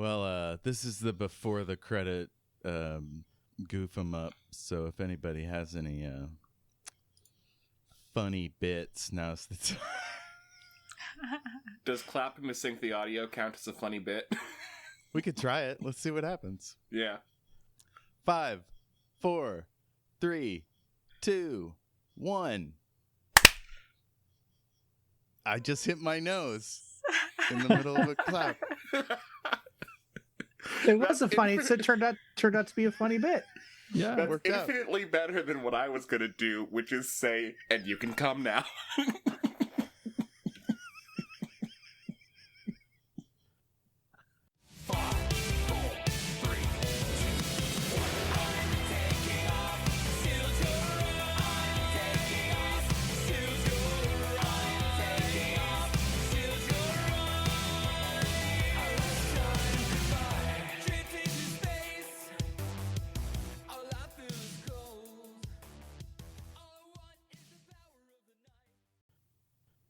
Well, this is the before the credit goof 'em up. So if anybody has any funny bits, now's the time. Does clapping to sync the audio count as a funny bit? We could try it. Let's see what happens. Yeah. 5, 4, 3, 2, 1. I just hit my nose in the middle of a clap. It was a funny. It turned out to be a funny bit. Yeah, That's worked out. infinitely better than what I was gonna do, which is say, "And you can come now."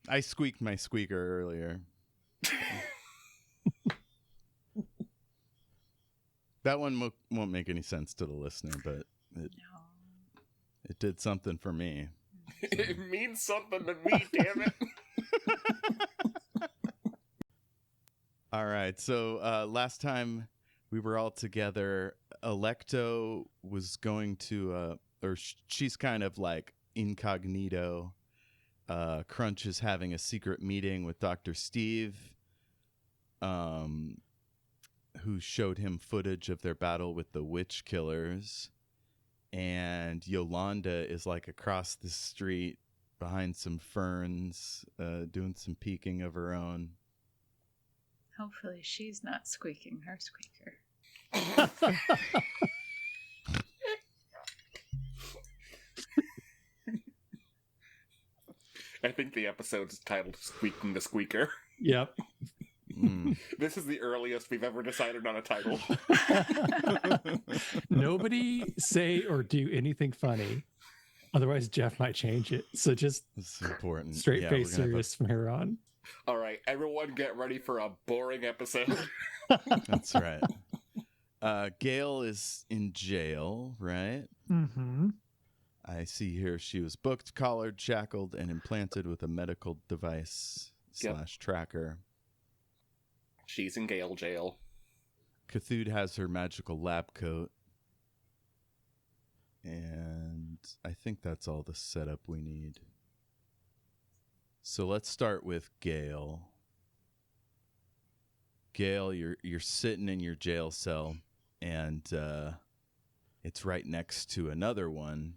I squeaked my squeaker earlier. That one won't make any sense to the listener, but it did something for me. It means something to me, damn it. All right, so last time we were all together, Alecto was going to, she's kind of like incognito. Crunch is having a secret meeting with Dr. Steve, who showed him footage of their battle with the witch killers. And Yolanda is like across the street behind some ferns, doing some peeking of her own. Hopefully she's not squeaking her squeaker. I think the episode is titled Squeaking the Squeaker. Yep. This is the earliest we've ever decided on a title. Nobody say or do anything funny. Otherwise, Jeff might change it. So just This is important. straight face serious from here on. All right, everyone get ready for a boring episode. That's right. Gale is in jail, right? Mm-hmm. I see here she was booked, collared, shackled, and implanted with a medical device / tracker. She's in Gale jail. Cthulhu has her magical lab coat. And I think that's all the setup we need. So let's start with Gale. Gale, you're sitting in your jail cell, and it's right next to another one.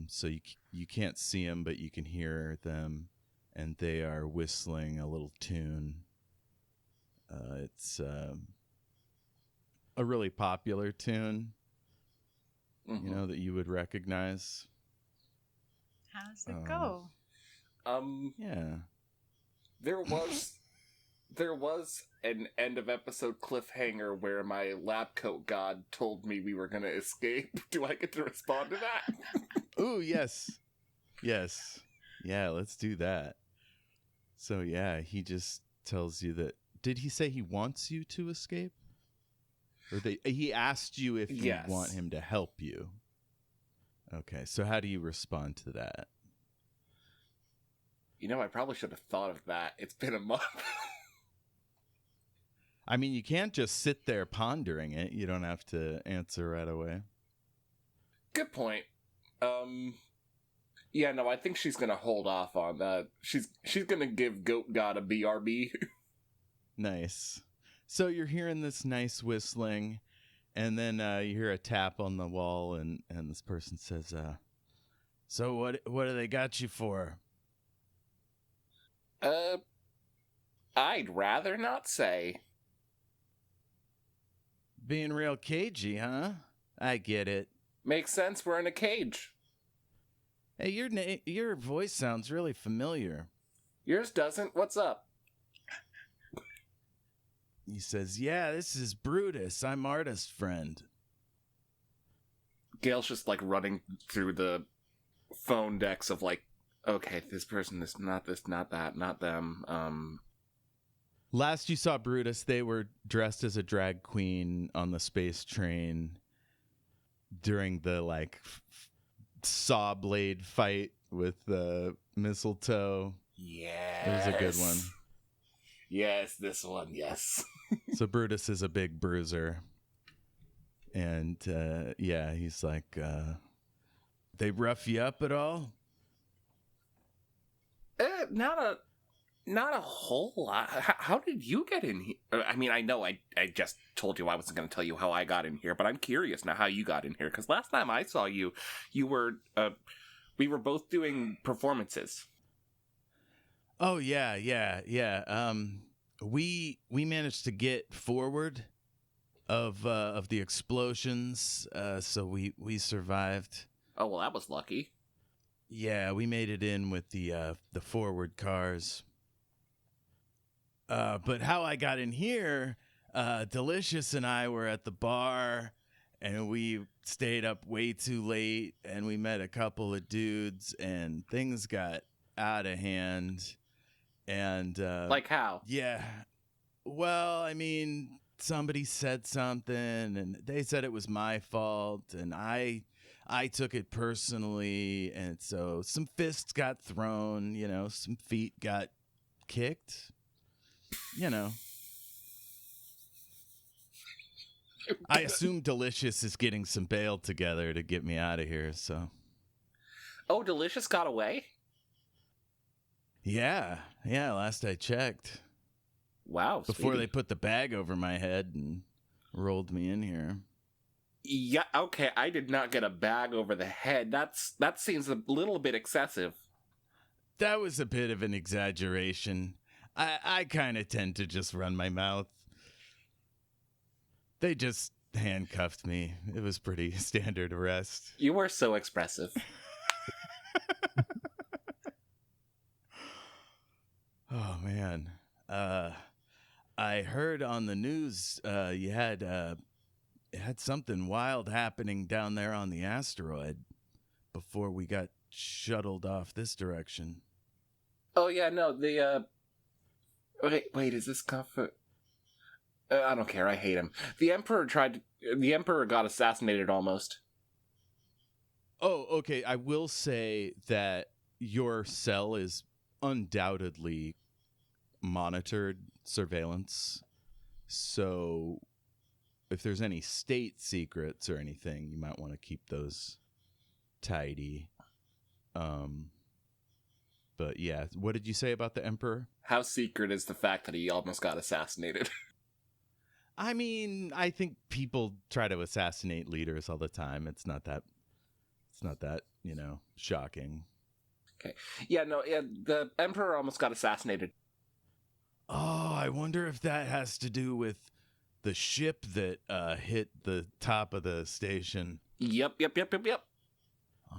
So you can't see them, but you can hear them, and they are whistling a little tune. It's a really popular tune, you know, that you would recognize. How does it go? Yeah. There was an end of episode cliffhanger where my lab coat god told me we were gonna escape. Do I get to respond to that? Ooh, yes. Yes. Yeah, let's do that. So yeah, he just tells you that. Did he say he wants you to escape? Or he asked you if you want him to help you. Okay, so how do you respond to that? You know, I probably should have thought of that. It's been a month. I mean, you can't just sit there pondering it. You don't have to answer right away. Good point. Yeah, no, I think she's gonna hold off on that. She's gonna give Goat God a BRB. Nice. So you're hearing this nice whistling, and then you hear a tap on the wall, and this person says, so what do they got you for? I'd rather not say. Being real cagey, huh? I get it. Makes sense, we're in a cage. Hey, your voice sounds really familiar. Yours doesn't? What's up? He says, yeah, this is Brutus. I'm Artist Friend. Gale's just, like, running through the phone decks of, like, okay, this person, this, not that, not them. Last you saw Brutus, they were dressed as a drag queen on the space train during the saw blade fight with the mistletoe. Yes. It was a good one. Yes, this one, yes. So Brutus is a big bruiser. And, he's like, they rough you up at all? Not a whole lot. How did you get in here? I mean, I know I just told you I wasn't going to tell you how I got in here, but I'm curious now how you got in here. Because last time I saw you, we were both doing performances. Oh, yeah. We managed to get forward of the explosions, so we survived. Oh, well, that was lucky. Yeah, we made it in with the forward cars. But how I got in here, Delicious and I were at the bar, and we stayed up way too late, and we met a couple of dudes, and things got out of hand. And like how? Yeah. Well, I mean, somebody said something, and they said it was my fault, and I took it personally, and so some fists got thrown, some feet got kicked, I assume Delicious is getting some bail together to get me out of here, so. Oh, Delicious got away? Yeah, last I checked. Wow, before they put the bag over my head and rolled me in here. Yeah, okay, I did not get a bag over the head. That seems a little bit excessive. That was a bit of an exaggeration. I kind of tend to just run my mouth. They just handcuffed me. It was pretty standard arrest. You were so expressive. Oh, man. I heard on the news you had something wild happening down there on the asteroid before we got shuttled off this direction. Oh, yeah, no, Wait, is this comfort? I don't care, I hate him. The Emperor got assassinated almost. Oh, okay, I will say that your cell is undoubtedly monitored surveillance. So if there's any state secrets or anything, you might want to keep those tidy. But yeah, what did you say about the Emperor? How secret is the fact that he almost got assassinated? I mean, I think people try to assassinate leaders all the time. It's not that, shocking. Okay. Yeah, the Emperor almost got assassinated. Oh, I wonder if that has to do with the ship that hit the top of the station. Yep.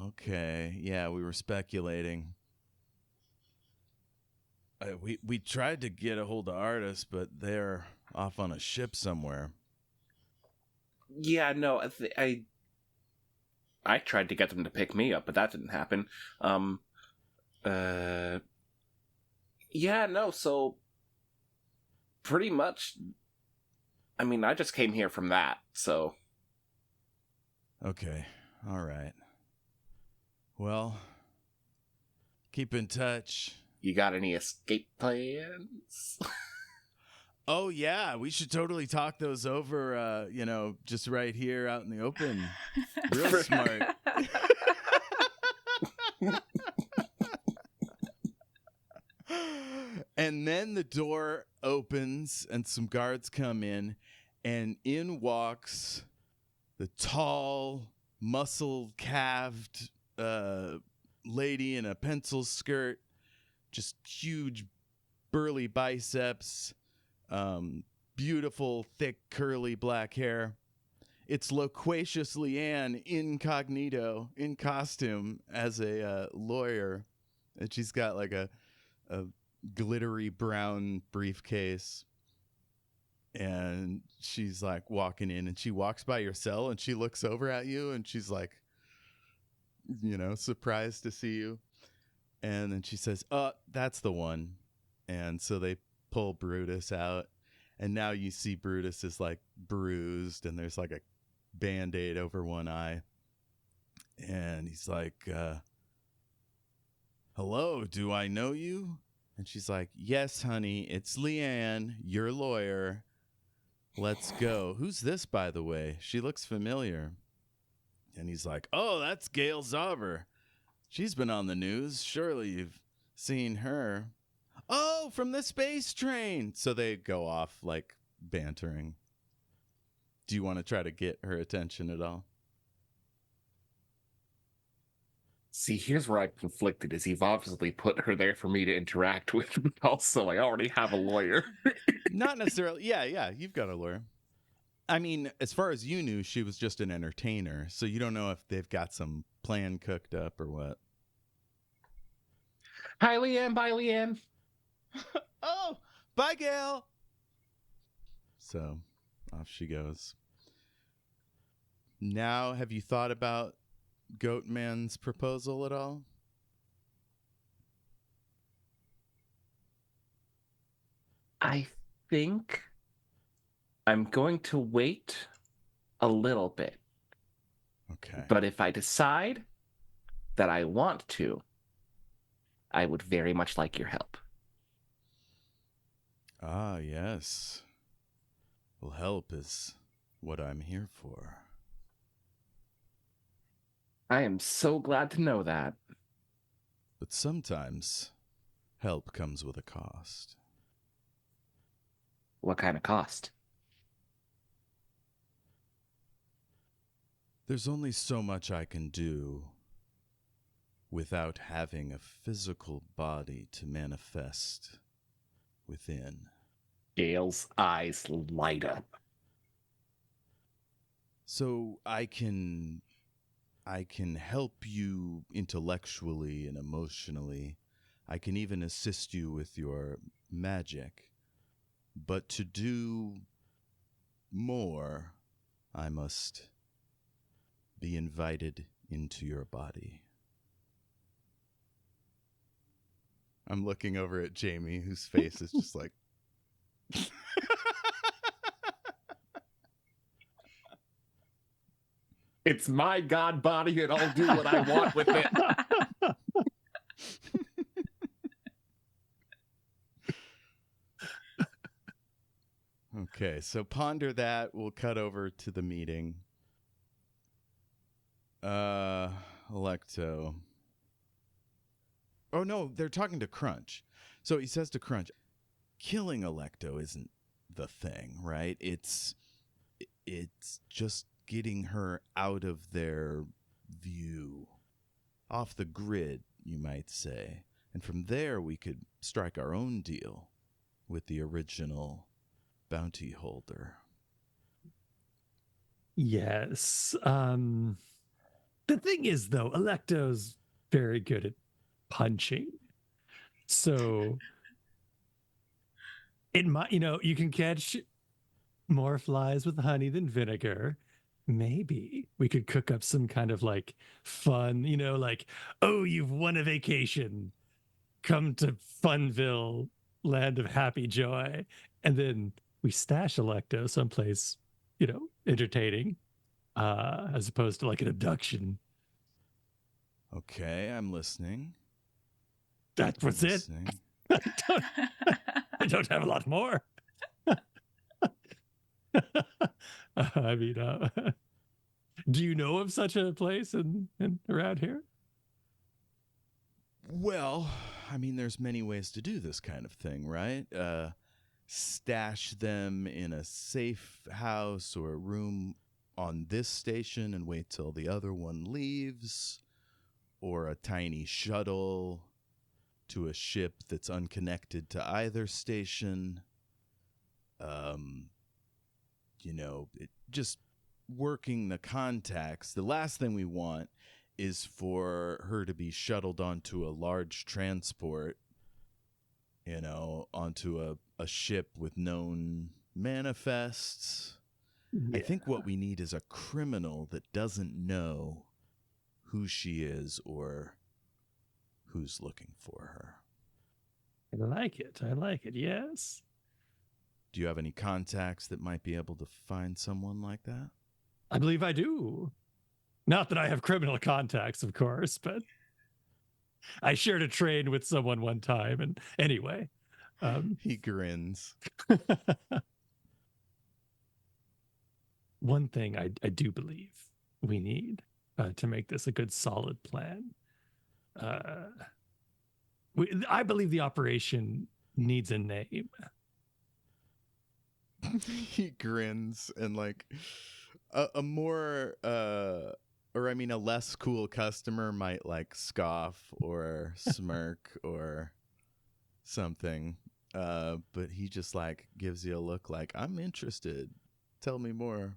Okay, yeah, we were speculating. We tried to get a hold of Artis, but they're off on a ship somewhere. Yeah, no, I tried to get them to pick me up, but that didn't happen. Yeah, no, so pretty much, I mean, I just came here from that, so. Okay, all right. Well, keep in touch. You got any escape plans? Oh, yeah, we should totally talk those over, just right here out in the open. Real smart. And then the door opens and some guards come in, and in walks the tall, muscle-calved lady in a pencil skirt, just huge, burly biceps, beautiful, thick, curly black hair. It's loquacious Leanne incognito, in costume, as a lawyer. And she's got like a glittery brown briefcase. And she's like walking in, and she walks by your cell, and she looks over at you, and she's like, surprised to see you. And then she says, "Oh, that's the one." And so they pull Brutus out. And now you see Brutus is like bruised and there's like a Band-Aid over one eye. And he's like, hello, do I know you? And she's like, yes, honey, it's Leanne, your lawyer. Let's go. Who's this, by the way? She looks familiar. And he's like, oh, that's Gale Zauber. She's been on the news. Surely you've seen her. Oh, from the space train. So they go off like bantering. Do you want to try to get her attention at all? See, here's where I'm conflicted, is you've obviously put her there for me to interact with, but also I already have a lawyer. Not necessarily. Yeah, you've got a lawyer. I mean, as far as you knew, she was just an entertainer, so you don't know if they've got some plan cooked up or what. Hi, Leanne. Bye, Leanne. Oh, bye, Gale. So off she goes. Now, have you thought about Goatman's proposal at all? I think I'm going to wait a little bit. Okay. But if I decide that I want to, I would very much like your help. Ah, yes. Well, help is what I'm here for. I am so glad to know that. But sometimes help comes with a cost. What kind of cost? There's only so much I can do without having a physical body to manifest within. Gale's eyes light up. So I can help you intellectually and emotionally. I can even assist you with your magic. But to do more, I must be invited into your body. I'm looking over at Jayme, whose face is just like... It's my god body and I'll do what I want with it. Okay, so ponder that. We'll cut over to the meeting. Alecto. Oh no, they're talking to Crunch. So he says to Crunch, killing Alecto isn't the thing, right? It's just getting her out of their view, off the grid, you might say. And from there, we could strike our own deal with the original bounty holder. Yes. The thing is, though, Alecto's very good at punching. So it might, you can catch more flies with honey than vinegar. Maybe we could cook up some kind of like fun, like, oh, you've won a vacation. Come to Funville, land of happy joy. And then we stash Alecto someplace, entertaining, as opposed to like an abduction. Okay, I'm listening. That was it. I don't have a lot more. I mean, do you know of such a place in around here? Well, I mean, there's many ways to do this kind of thing, right? Stash them in a safe house or a room on this station and wait till the other one leaves, or a tiny shuttle to a ship that's unconnected to either station. Just working the contacts. The last thing we want is for her to be shuttled onto a large transport, onto a ship with known manifests. Yeah. I think what we need is a criminal that doesn't know who she is or who's looking for her. I like it. I like it. Yes. Do you have any contacts that might be able to find someone like that? I believe I do. Not that I have criminal contacts, of course, but I shared a train with someone one time. And anyway, He grins. one thing I do believe we need to make this a good, solid plan. I believe the operation needs a name. He grins and like a more or I mean a less cool customer might like scoff or smirk or something, but he just like gives you a look like, I'm interested, tell me more.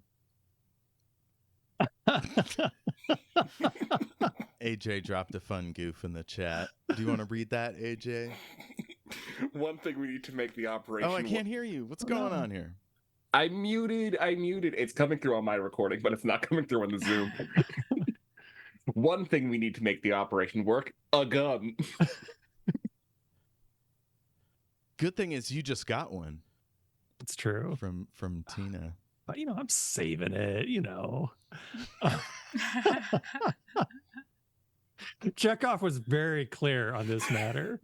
AJ dropped a fun goof in the chat. Do you want to read that, AJ? One thing we need to make the operation. Oh, I can't hear you. What's going on here? I muted. It's coming through on my recording, but it's not coming through on the Zoom. One thing we need to make the operation work: a gun. Good thing is you just got one. It's true. From Tina. But, I'm saving it, Chekhov was very clear on this matter.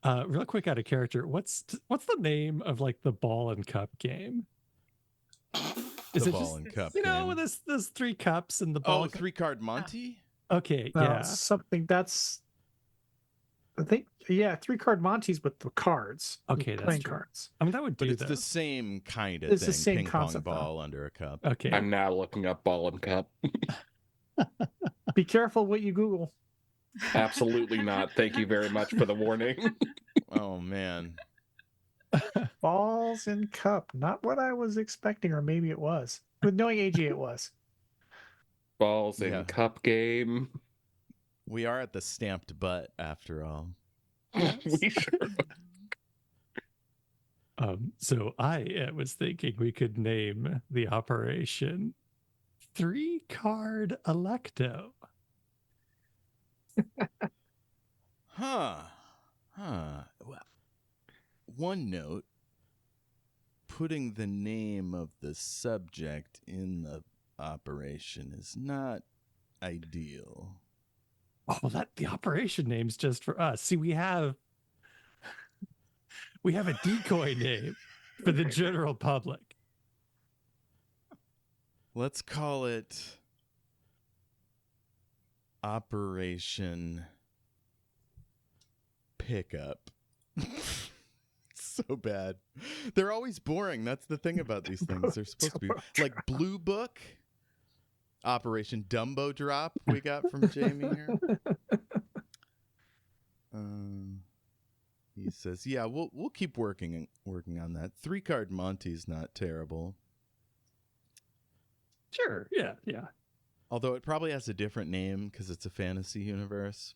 Real quick out of character, what's the name of like the ball and cup game? Is the it ball just, and cup with game. this 3 cups and the ball? Oh, 3-card Monty? Okay, No, yeah. something that's. I think 3-card Monties with the cards. Okay, that's playing true. cards. I mean, that would do But it's that. the same kind of It's thing. the same Ping pong concept, ball under a cup. Okay. I'm now looking up ball and cup. Be careful what you Google. Absolutely not. Thank you very much for the warning. Oh man. Balls and cup. Not what I was expecting, or maybe it was. With knowing AG, it was. Balls and Yeah. cup game. We are at the stamped butt after all. We sure. So I was thinking we could name the operation 3-card Alecto. Huh. Well, one note, putting the name of the subject in the operation is not ideal. Oh, the operation name's just for us. See, we have a decoy name for the general public. Let's call it Operation Pickup. So bad. They're always boring. That's the thing about these things. They're supposed to be like Blue Book. Operation Dumbo Drop we got from Jayme here. He says, "Yeah, we'll keep working on that. 3-card Monty's not terrible. Sure. Yeah. Although it probably has a different name because it's a fantasy universe.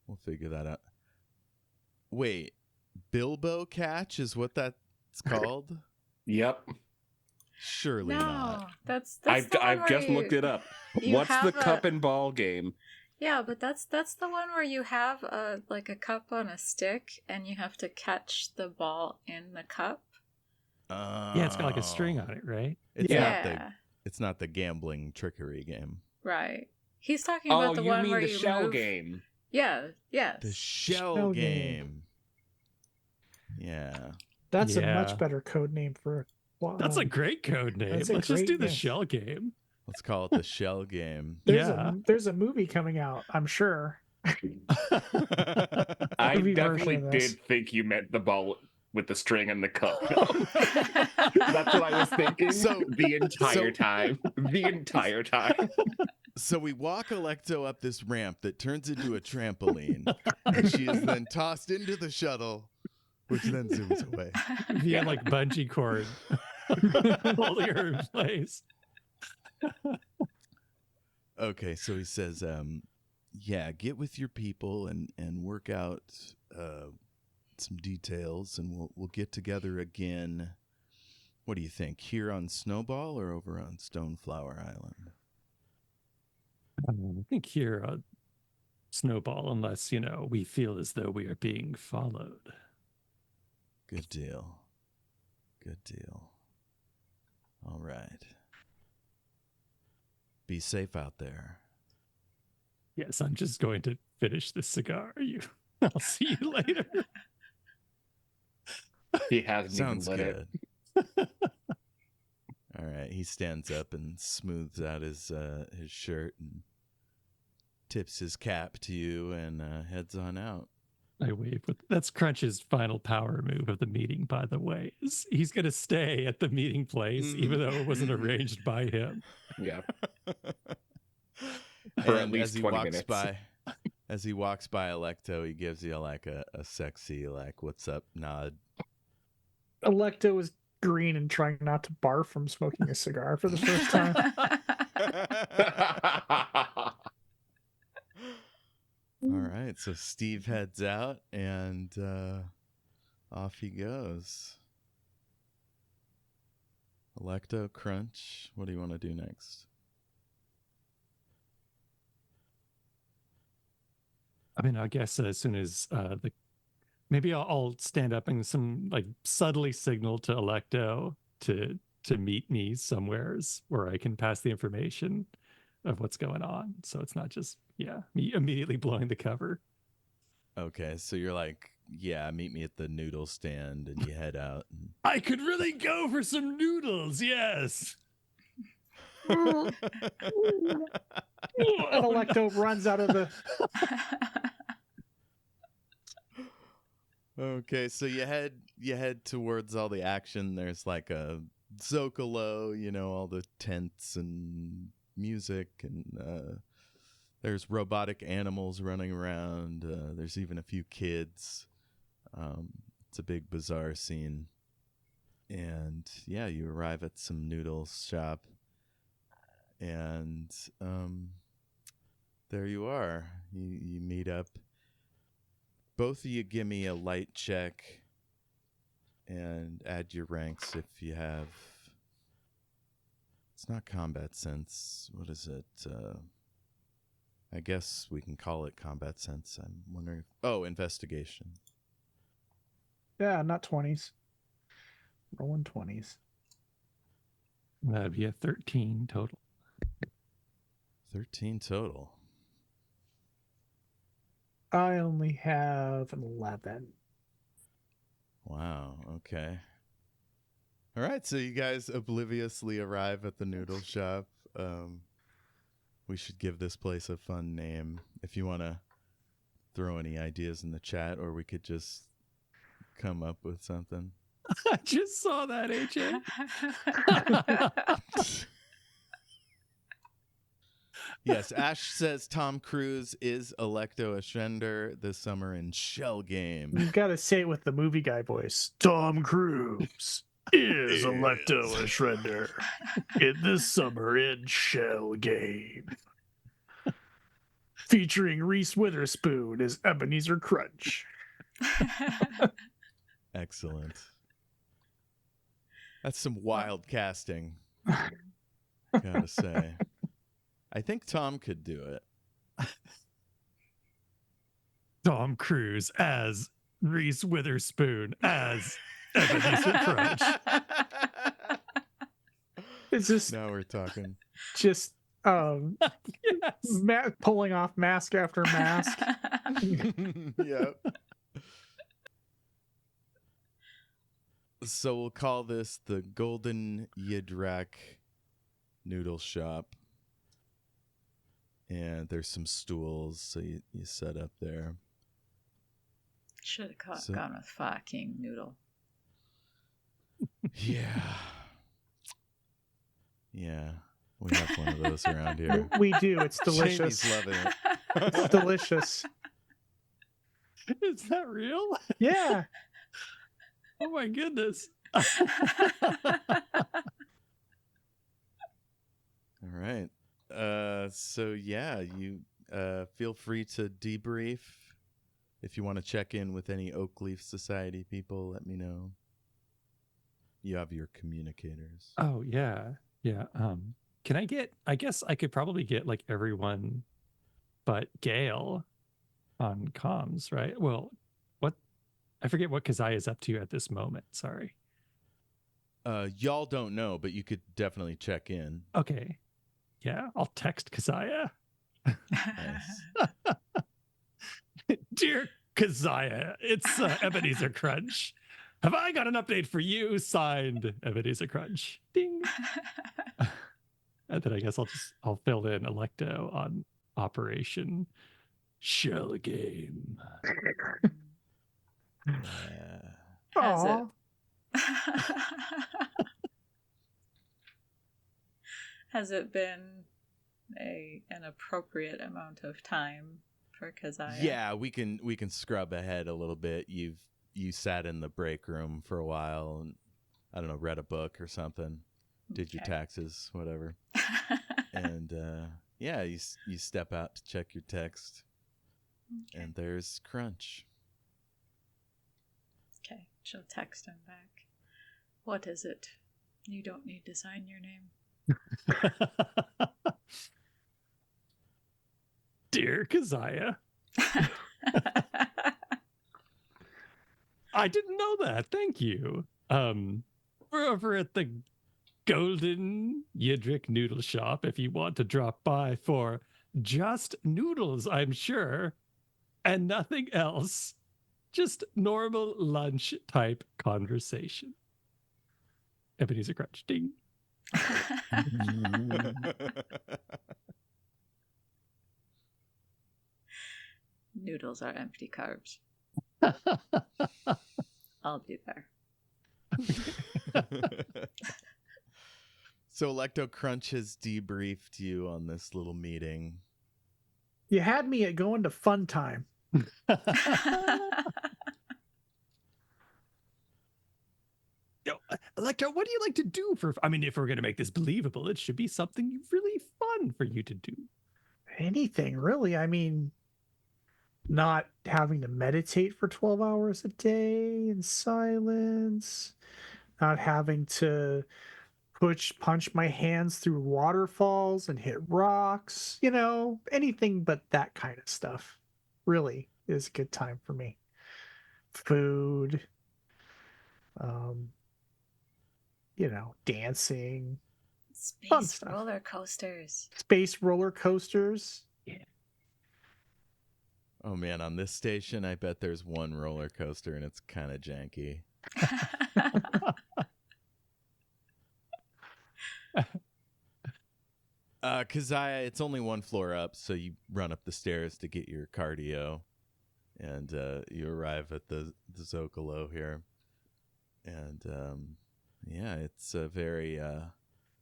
We'll figure that out. Wait, Bilbo Catch is what that's called? Yep. Surely No, not. that's I've the one where just you, looked it up. you What's the have cup and ball game? Yeah, but that's the one where you have a cup on a stick and you have to catch the ball in the cup. Yeah, it's got like a string on it, right? It's not the gambling trickery game. Right. He's talking about the you one mean where the you shell move. game? Yeah. Yes. The shell Shell game. game. Yeah. That's a Yeah. much better code name for. That's a great code name. That's a Let's just great do the name. shell game. Let's call it the shell game. There's a movie coming out, I'm sure. I Movie version definitely of this. did think you meant the ball with the string and the cup. That's what I was thinking the entire time. The entire time. So we walk Alecto up this ramp that turns into a trampoline. And she is then tossed into the shuttle, which then zooms away. Via like bungee cord. Holding her in place. Okay, so he says, yeah, get with your people and work out some details, and we'll get together again. What do you think? Here on Snowball or over on Stoneflower Island? I think here on snowball unless, we feel as though we are being followed. Good deal. Good deal. All right. Be safe out there. Yes, I'm just going to finish this cigar. I'll see you later. He hasn't Sounds even lit good. All right. He stands up and smooths out his shirt and tips his cap to you and heads on out. I wave. That's Crunch's final power move of the meeting, by the way. He's going to stay at the meeting place, even though it wasn't arranged by him. it. Yeah. And For at least 20 minutes. As he walks by Alecto, he gives you like a sexy, like, what's up nod. Alecto is green and trying not to barf from smoking a cigar for the first time. All right, so Steve heads out, and off he goes. Alecto, Crunch, what do you want to do next? I mean, I guess as soon as maybe I'll stand up and subtly signal to Alecto to meet me somewheres where I can pass the information of what's going on. So it's not just, me immediately blowing the cover. Okay, so you're like, meet me at the noodle stand, and you head out. I could really go for some noodles, yes. And Alecto runs out of the... Okay, so you head towards all the action. There's like a Zocalo, all the tents and music, and there's robotic animals running around. There's even a few kids. It's a big bazaar scene. And you arrive at some noodle shop, and there you are. You meet up. Both of you give me a light check and add your ranks if you have. It's not combat sense. What is it? I guess we can call it combat sense. I'm wondering. Investigation. Yeah, not 20s. Rolling 20s. That'd be a 13 total. 13 total. I only have an 11. Wow, okay. All right, so you guys obliviously arrive at the noodle shop. We should give this place a fun name. If you want to throw any ideas in the chat, or we could just come up with something. I just saw that, AJ. Yes, Ash says Tom Cruise is Alecto Ashrender this summer in Shell Game. You gotta say it with the movie guy voice. Tom Cruise is Alecto Ashrender in this summer in Shell Game. Featuring Reese Witherspoon as Ebenezer Crunch. Excellent. That's some wild casting, gotta say. I think Tom could do it. Tom Cruise as Reese Witherspoon as Ebenezer Crunch. It's just Now we're talking. just Yes. pulling off mask after mask. Yep. So we'll call this the Golden Yidrak Noodle Shop. And there's some stools, so you set up there. Should have gone with fucking noodle. Yeah. Yeah. We have one of those around here. We do. It's delicious. Jamie's loving it. It's delicious. Is that real? Yeah. Oh my goodness. All right. You feel free to debrief. If you want to check in with any Oakleaf Society people, let me know. You have your communicators. Oh yeah. Yeah. Can I guess I could probably get like everyone but Gale on comms, right? Well, what? I forget what Keziah is up to at this moment. Sorry. Y'all don't know, but you could definitely check in. Okay. Yeah, I'll text Keziah. Nice. Dear Keziah, it's Ebenezer Crunch. Have I got an update for you? Signed, Ebenezer Crunch. Ding. And then I guess I'll fill in Alecto on Operation Shell Game. Yeah. Has it? Has it been an appropriate amount of time for Keziah? Yeah, we can scrub ahead a little bit. You sat in the break room for a while and I don't know, read a book or something, did your taxes, whatever. And yeah, you step out to check your text, and there's Crunch. Okay, she'll text him back. What is it? You don't need to sign your name. Dear Keziah. I didn't know that. Thank you. We're over at the Golden Yidrick Noodle Shop if you want to drop by for just noodles, I'm sure, and nothing else. Just normal lunch type conversation. Ebenezer Crunch. Ding. Noodles are empty carbs. I'll be there. So Alecto Crunch has debriefed you on this little meeting. You had me at going to fun time. Yo, Alecto, what do you like to do for? I mean, if we're going to make this believable, it should be something really fun for you to do. Anything, really. I mean, not having to meditate for 12 hours a day in silence, not having to punch my hands through waterfalls and hit rocks, anything but that kind of stuff really is a good time for me. Food, dancing, fun Space stuff. roller coasters. Space roller coasters. Yeah. Oh man, on this station, I bet there's one roller coaster and it's kind of janky. Keziah, it's only one floor up, so you run up the stairs to get your cardio, and you arrive at the Zocalo here, and yeah, it's a very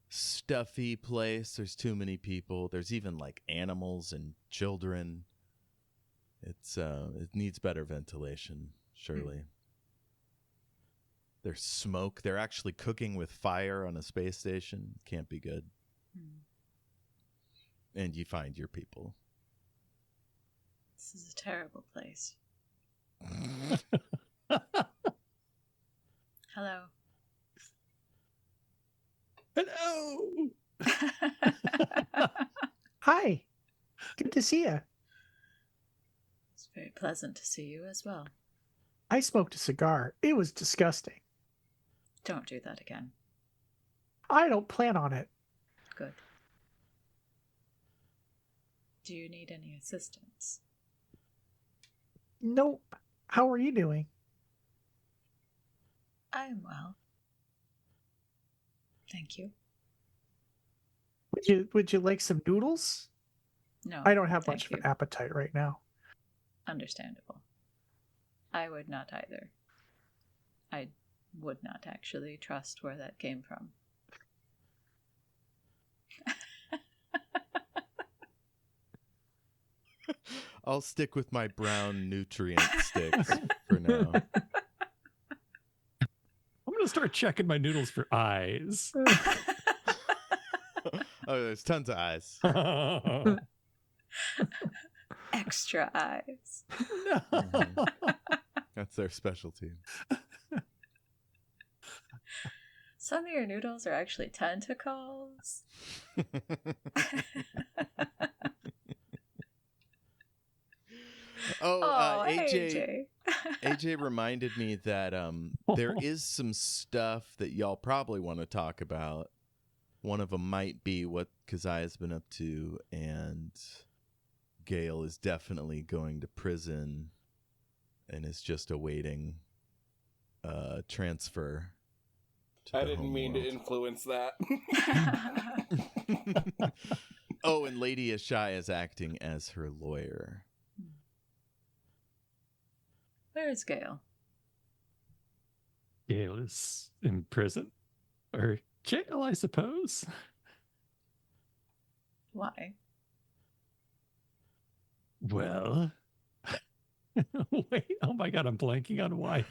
stuffy place. There's too many people. There's even like animals and children. It needs better ventilation, surely. There's smoke. They're actually cooking with fire on a space station. Can't be good. And you find your people. This is a terrible place. Hello. Hello. Hi. Good to see you. It's very pleasant to see you as well. I smoked a cigar. It was disgusting. Don't do that again. I don't plan on it. Good. Do you need any assistance? Nope. How are you doing? I am well. Thank you. Would you like some noodles? No. I don't have thank much of you. an appetite right now. Understandable. I would not either. I would not actually trust where that came from. I'll stick with my brown nutrient sticks for now. I'm going to start checking my noodles for eyes. Oh, there's tons of eyes. Extra eyes. Mhm. That's their specialty. Some of your noodles are actually tentacles. Oh, AJ. AJ reminded me that there is some stuff that y'all probably want to talk about. One of them might be what Keziah's been up to, and Gale is definitely going to prison and is just awaiting transfer. I didn't mean to influence that. Oh, and Lady Ashai is acting as her lawyer. Where's Gale? Gale is in prison. Or jail, I suppose. Why? Well... Wait, oh my god, I'm blanking on why.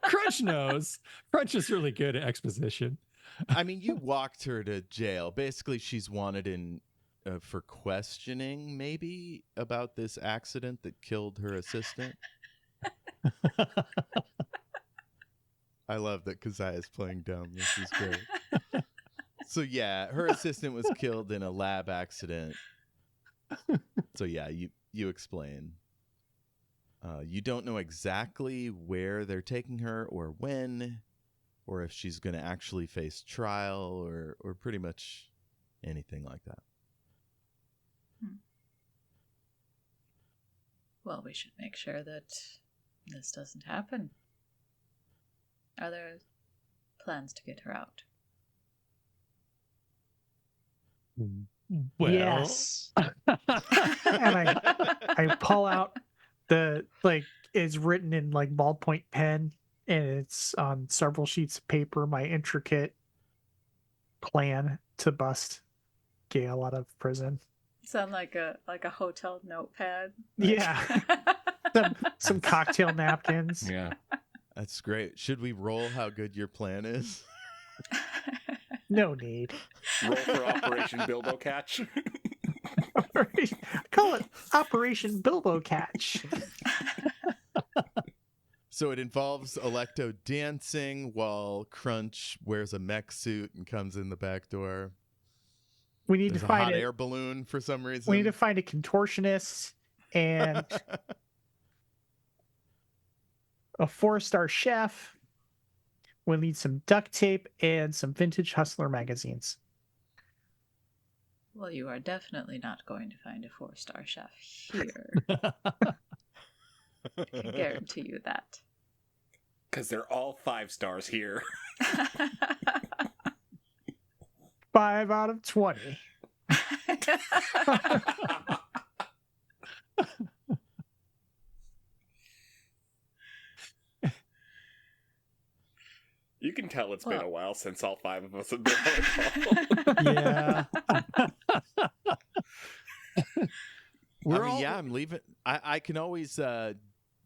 Crunch knows. Crunch is really good at exposition. I mean, you walked her to jail. Basically, she's wanted in for questioning, maybe, about this accident that killed her assistant. I love that Keziah is playing dumb. This is great. So, yeah, her assistant was killed in a lab accident. So, yeah, you explain. You don't know exactly where they're taking her or when, or if she's going to actually face trial or pretty much anything like that. Well, we should make sure that this doesn't happen. Are there plans to get her out? Well, yes. And I pull out the, like, it's written in like ballpoint pen, and it's on several sheets of paper, my intricate plan to bust Gale out of prison. Sound like a hotel notepad. Yeah. some cocktail napkins. Yeah. That's great. Should we roll how good your plan is? No need. Roll for Operation Bilbo Catch. Call it Operation Bilbo Catch. So it involves Alecto dancing while Crunch wears a mech suit and comes in the back door. We need There's to a find hot it. air balloon for some reason. We need to find a contortionist and a 4-star chef. We'll need some duct tape and some vintage Hustler magazines. Well, you are definitely not going to find a 4-star chef here. I can guarantee you that. Because they're all 5 stars here. 5 out of 20. You can tell it's been Well. a while since all 5 of us have been on a call. yeah. I'm leaving. I can always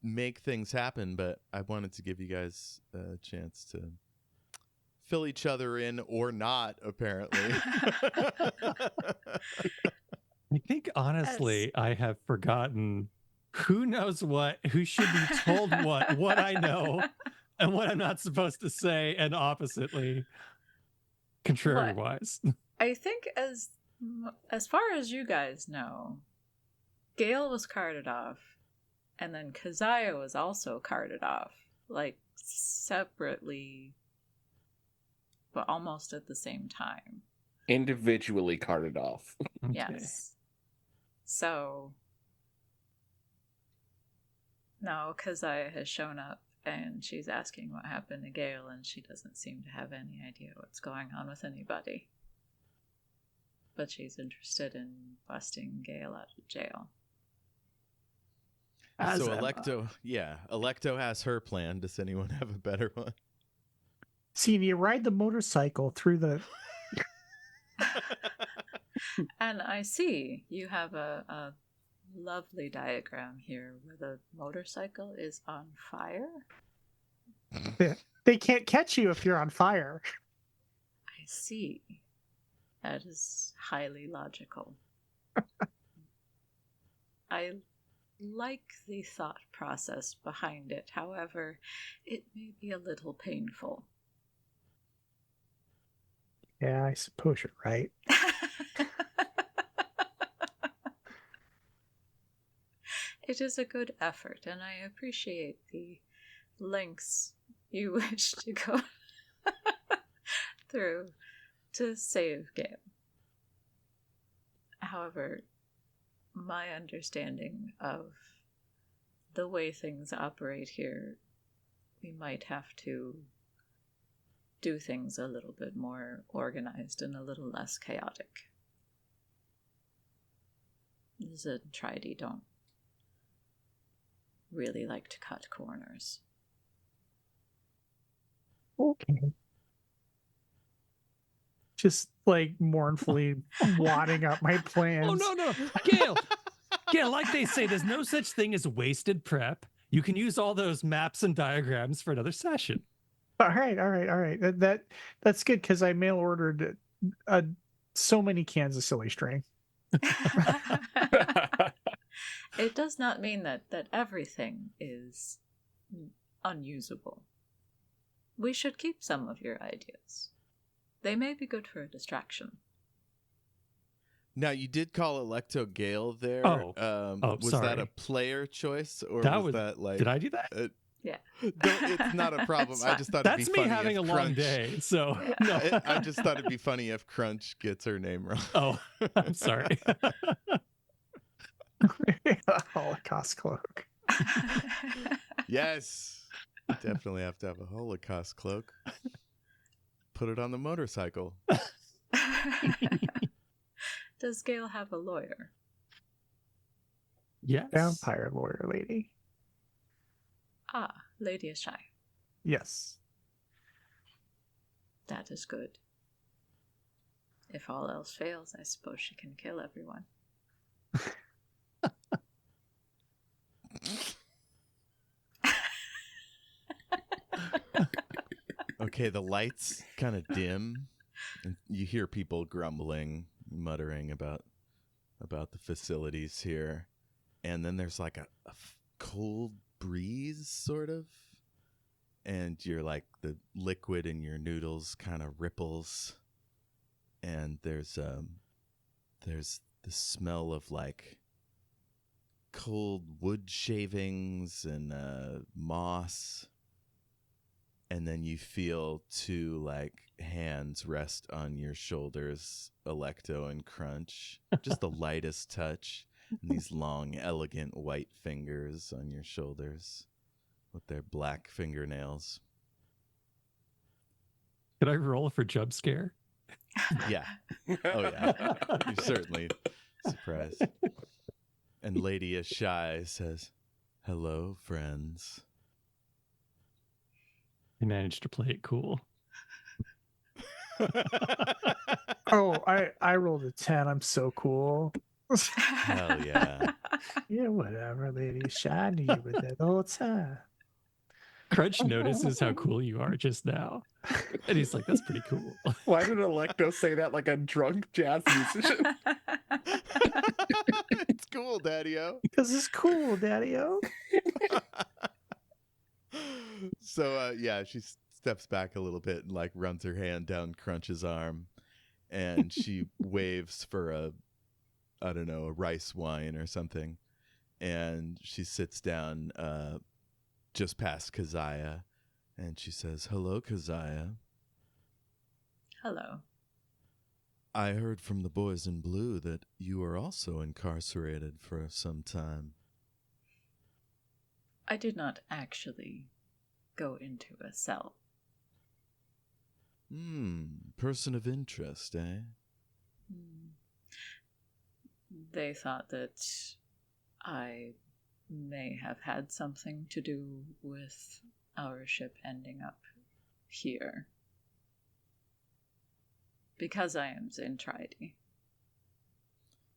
make things happen, but I wanted to give you guys a chance to fill each other in or not, apparently. I think, honestly, I have forgotten who knows what, who should be told what I know, and what I'm not supposed to say, and oppositely, contrary-wise. I think as far as you guys know, Gale was carted off, and then Keziah was also carted off, like separately, but almost at the same time. Individually carted off. Okay. Yes. So now Keziah has shown up, and she's asking what happened to Gale, and she doesn't seem to have any idea what's going on with anybody. But she's interested in busting Gale out of jail. So Alecto has her plan. Does anyone have a better one? See, you ride the motorcycle through the... And I see you have a lovely diagram here where the motorcycle is on fire. They can't catch you if you're on fire. I see. That is highly logical. I like the thought process behind it. However, it may be a little painful. Yeah, I suppose you're right. It is a good effort, and I appreciate the lengths you wish to go through to save Gale. However, my understanding of the way things operate here, we might have to do things a little bit more organized and a little less chaotic. The Zentradi don't really like to cut corners. Okay. Just like mournfully wadding up my plans. Oh, no. Gale, like they say, there's no such thing as wasted prep. You can use all those maps and diagrams for another session. All right. That's good because I mail ordered so many cans of silly string. It does not mean that everything is unusable. We should keep some of your ideas. They may be good for a distraction. Now, you did call Alecto Gale there. Was sorry. that a player choice, or That was that like? Did I do that? Yeah. It's not a problem. I just thought That's it'd be me funny having if a long Crunch, day, so no. I just thought it'd be funny if Crunch gets her name wrong. Oh, I'm sorry. Holocaust cloak. Yes, definitely have to have a Holocaust cloak. Put it on the motorcycle. Does Gale have a lawyer? Yes. Vampire lawyer lady. Ah, Lady is shy. Yes. That is good. If all else fails, I suppose she can kill everyone. Okay, the lights kind of dim, and you hear people grumbling, muttering about the facilities here, and then there's like a cold breeze, sort of, and you're like the liquid in your noodles kind of ripples, and there's the smell of like cold wood shavings and moss. And then you feel two like hands rest on your shoulders, Alecto and Crunch. Just the lightest touch. And these long, elegant white fingers on your shoulders with their black fingernails. Could I roll for jump scare? Yeah. Oh, yeah. You're certainly surprised. And Lady is shy, says, "Hello, friends." I managed to play it cool. Oh, I rolled a 10. I'm so cool. Hell yeah. Yeah, whatever, lady. Shy, I knew you were there the whole time. Crunch notices how cool you are just now. And he's like, that's pretty cool. Why did Alecto say that like a drunk jazz musician? It's cool, Daddy-O. Because it's cool, Daddy-O. So, yeah, she steps back a little bit and, like, runs her hand down Crunch's arm. And she waves for a rice wine or something. And she sits down just past Keziah. And she says, "Hello, Keziah. Hello. I heard from the boys in blue that you are also incarcerated for some time." I did not actually go into a cell. Person of interest, eh? They thought that I may have had something to do with our ship ending up here. Because I am Zentradi.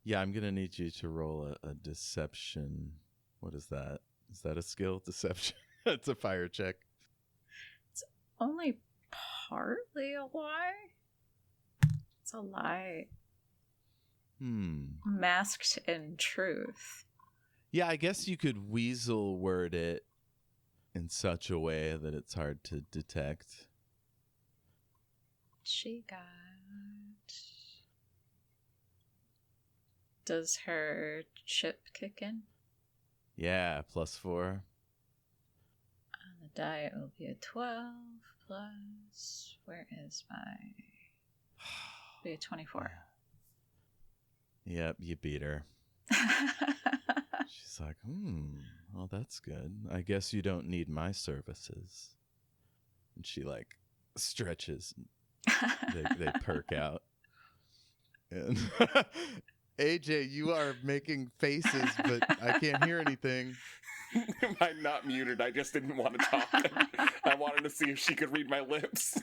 Yeah, I'm going to need you to roll a deception. What is that? Is that a skill? Deception? It's a fire check. It's only partly a lie. It's a lie masked in truth. Yeah, I guess you could weasel word it in such a way that it's hard to detect. She got... Does her chip kick in? Yeah, +4. On the die, it will be a 12 plus. Where is my. Be a 24. Yep, you beat her. She's like, well, that's good. I guess you don't need my services. And she, like, stretches. They perk out. And AJ, you are making faces, but I can't hear anything. I'm not muted. I just didn't want to talk. I wanted to see if she could read my lips.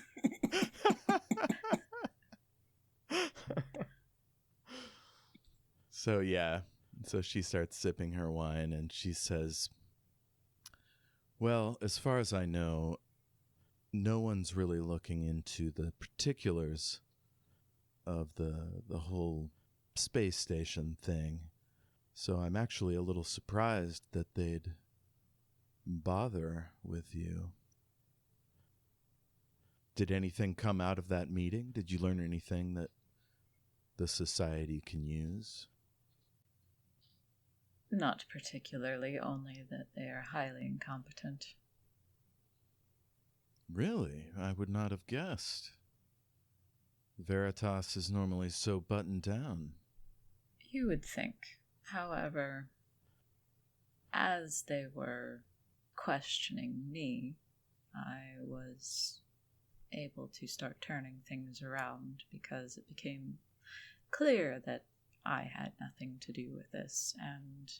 So, yeah. So she starts sipping her wine and she says, well, as far as I know, no one's really looking into the particulars of the whole space station thing. So I'm actually a little surprised that they'd bother with you. Did anything come out of that meeting? Did you learn anything that the society can use? Not particularly, only that they are highly incompetent. Really? I would not have guessed. Veritas is normally so buttoned down. You would think. However, as they were questioning me, I was able to start turning things around because it became clear that I had nothing to do with this, and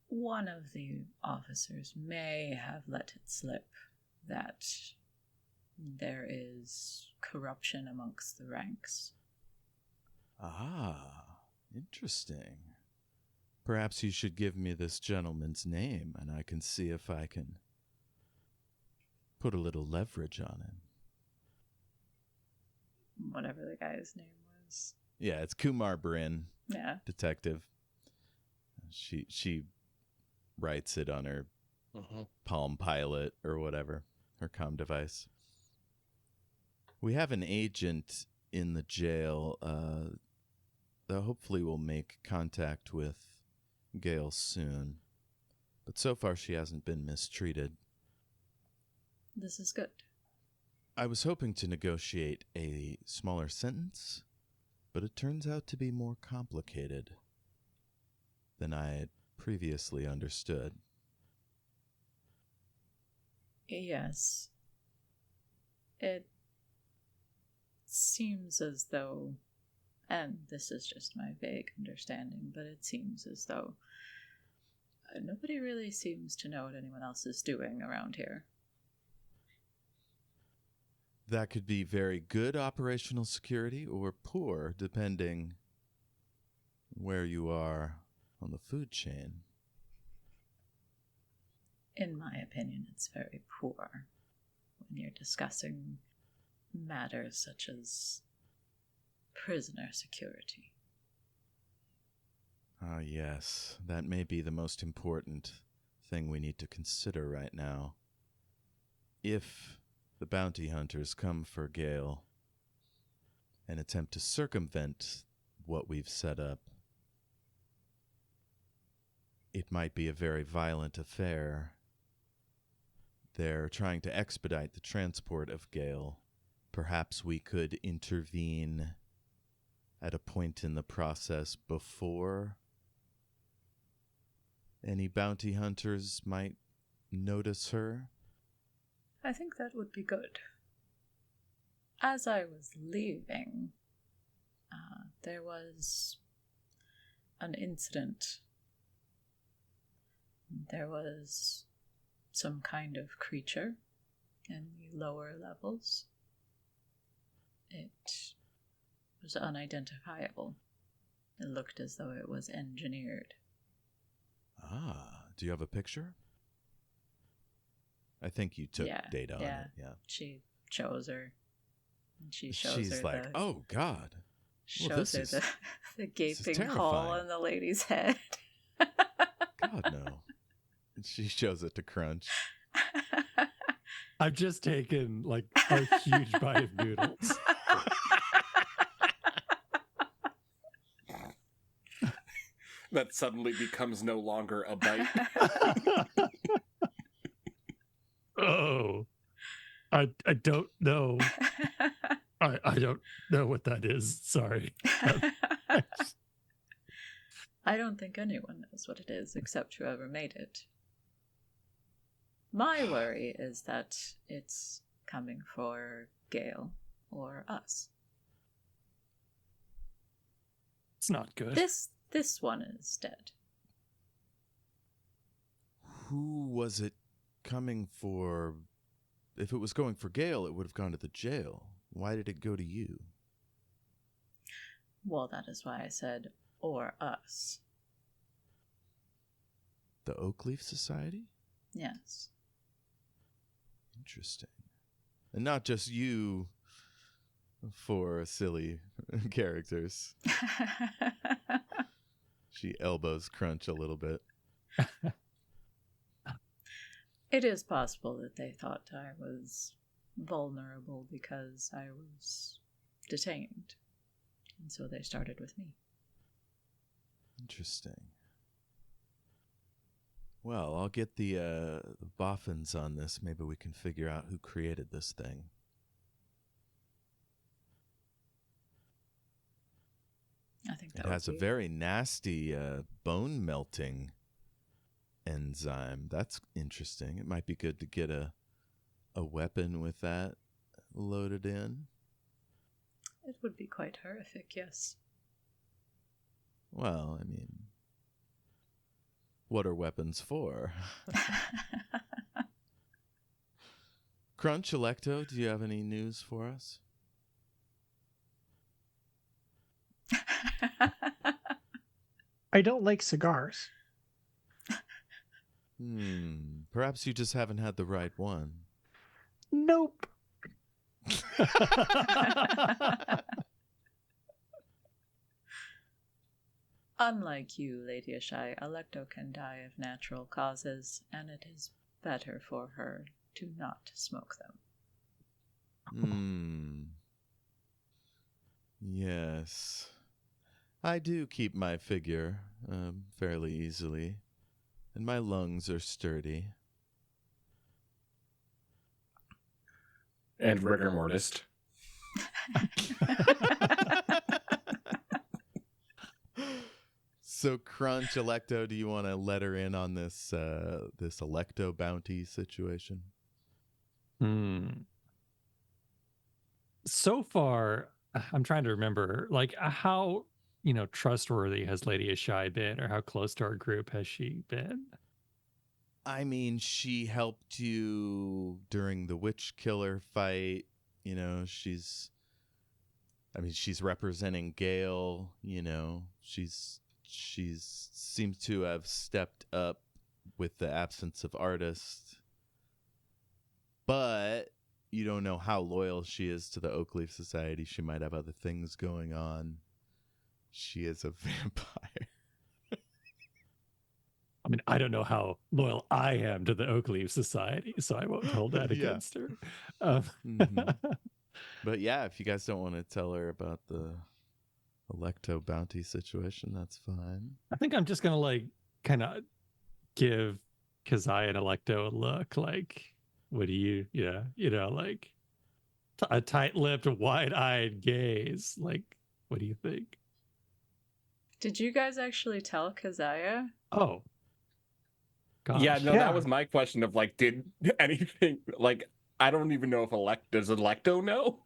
one of the officers may have let it slip that there is corruption amongst the ranks. Ah, interesting. Perhaps you should give me this gentleman's name, and I can see if I can put a little leverage on him. Whatever the guy's name was. Yeah, it's Kumar Bryn, Yeah. detective. She writes it on her Palm Pilot or whatever, her comm device. We have an agent in the jail that hopefully will make contact with Gale soon. But so far she hasn't been mistreated. This is good. I was hoping to negotiate a smaller sentence, but it turns out to be more complicated than I had previously understood. Yes. It seems as though, and this is just my vague understanding, but it seems as though nobody really seems to know what anyone else is doing around here. That could be very good operational security or poor, depending where you are on the food chain. In my opinion, it's very poor when you're discussing matters such as prisoner security. Ah, yes. That may be the most important thing we need to consider right now. If the bounty hunters come for Gale and attempt to circumvent what we've set up, it might be a very violent affair. They're trying to expedite the transport of Gale. Perhaps we could intervene at a point in the process before any bounty hunters might notice her. I think that would be good. As I was leaving, there was an incident. There was some kind of creature in the lower levels. It was unidentifiable. It looked as though it was engineered. Ah, do you have a picture? I think you took data on it, yeah. She shows her. And she's like, oh, God. Shows her the gaping hole in the lady's head. God, no. And she shows it to Crunch. I've just taken, like, a huge bite of noodles. That suddenly becomes no longer a bite. Oh, I don't know. I don't know what that is. Sorry. I don't think anyone knows what it is except whoever made it. My worry is that it's coming for Gale or us. It's not good. This one is dead. Who was it coming for? If it was going for Gale, it would have gone to the jail. Why did it go to you? Well, that is why I said, or us. The Oakleaf Society? Yes. Interesting. And not just you for silly characters. She elbows Crunch a little bit. It is possible that they thought I was vulnerable because I was detained. And so they started with me. Interesting. Well, I'll get the boffins on this. Maybe we can figure out who created this thing. I think that it has would a be... very nasty bone melting enzyme. That's interesting. It might be good to get a weapon with that loaded in. It would be quite horrific, yes. Well, I mean, what are weapons for? Crunch, Alecto, do you have any news for us? I don't like cigars. Perhaps you just haven't had the right one. Nope. Unlike you, Lady Ashai, Alecto can die of natural causes, and it is better for her to not smoke them. Yes. I do keep my figure fairly easily, and my lungs are sturdy. And rigor mortis. So, Crunch, Alecto, do you want to let her in on this this Alecto bounty situation? So far, I'm trying to remember, like, how, trustworthy has Lady Ashai been, or how close to our group has she been? I mean, she helped you during the witch killer fight. She's representing Gale. She's seems to have stepped up with the absence of artists, but you don't know how loyal she is to the Oakleaf Society. She might have other things going on. She is a vampire. I mean, I don't know how loyal I am to the Oakleaf Society, so I won't hold that against her. But yeah, if you guys don't want to tell her about the Alecto bounty situation, that's fine. I think I'm just going to kind of give Keziah and Alecto a look, what do you, a tight-lipped, wide-eyed gaze. What do you think? Did you guys actually tell Keziah? Oh. Gosh. Yeah, no, that was my question of, did anything, I don't even know if does Alecto know?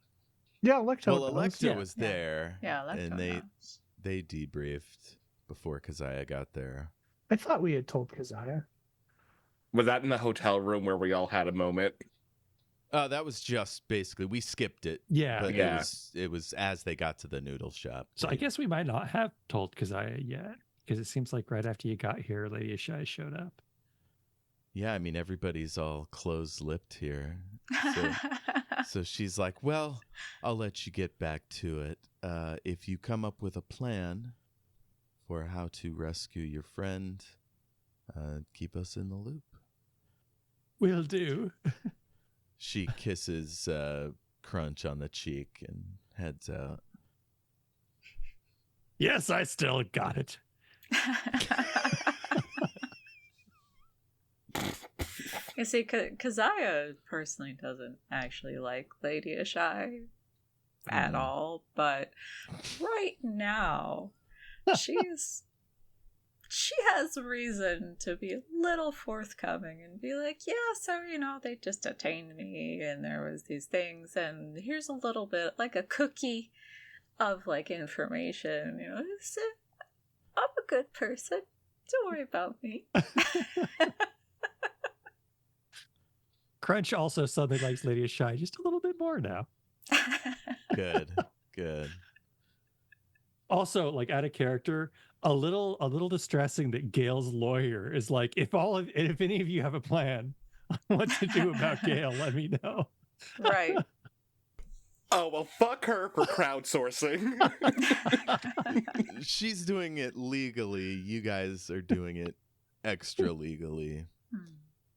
Yeah, Alecto. Well, Alecto was there. Yeah, Alecto and knows. they debriefed before Keziah got there. I thought we had told Keziah. Was that in the hotel room where we all had a moment? That was just basically, we skipped it. Yeah. But yeah. It was as they got to the noodle shop. So I guess we might not have told Keziah yet, because it seems like right after you got here, Lady Ashai showed up. Yeah, I mean, everybody's all closed-lipped here. So she's like, well, I'll let you get back to it. If you come up with a plan for how to rescue your friend, keep us in the loop. Will do. She kisses Crunch on the cheek and heads out. Yes, I still got it. You see, Keziah personally doesn't actually like Lady Ashai at all, but right now she has reason to be a little forthcoming and be like, yeah, so, they just detained me and there was these things and here's a little bit, like a cookie of, information, I'm a good person. Don't worry about me. Crunch also suddenly likes Lady Ashai just a little bit more now. Good. Also, out of character, a little distressing that Gale's lawyer is like, if any of you have a plan on what to do about Gale, let me know. Right. Oh, well, fuck her for crowdsourcing. She's doing it legally. You guys are doing it extra legally.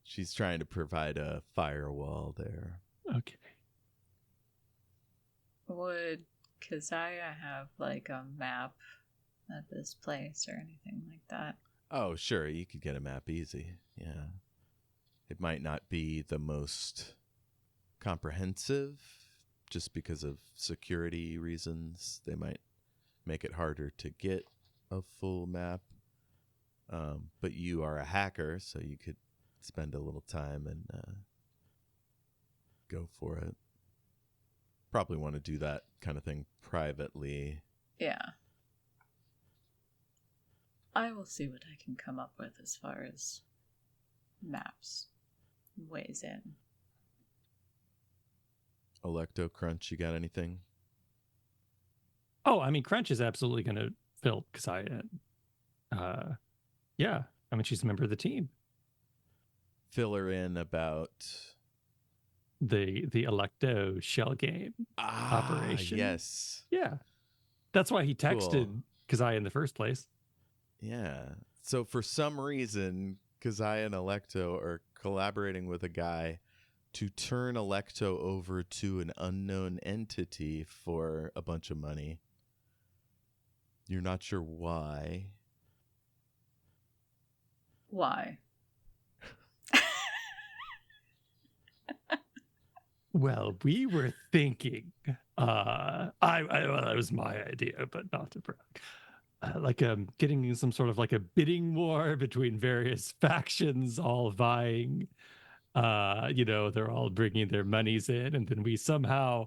She's trying to provide a firewall there. Okay. Would Keziah have, a map of this place or anything like that? Oh, sure. You could get a map easy. Yeah. It might not be the most comprehensive just because of security reasons. They might make it harder to get a full map. But you are a hacker, so you could spend a little time and go for it. Probably want to do that kind of thing privately. Yeah. I will see what I can come up with as far as maps, ways in. Alecto, Crunch, you got anything? Oh, I mean, Crunch is absolutely going to fill Keziah in. Yeah, I mean, she's a member of the team. Fill her in about the Alecto shell game operation. Yes. Yeah. That's why he texted Keziah in the first place. Yeah. So for some reason, Keziah and Alecto are collaborating with a guy to turn Alecto over to an unknown entity for a bunch of money. You're not sure why. Why? Well, we were thinking, well, it was my idea, but not to brag. Getting some sort of a bidding war between various factions, all vying. They're all bringing their monies in, and then we somehow,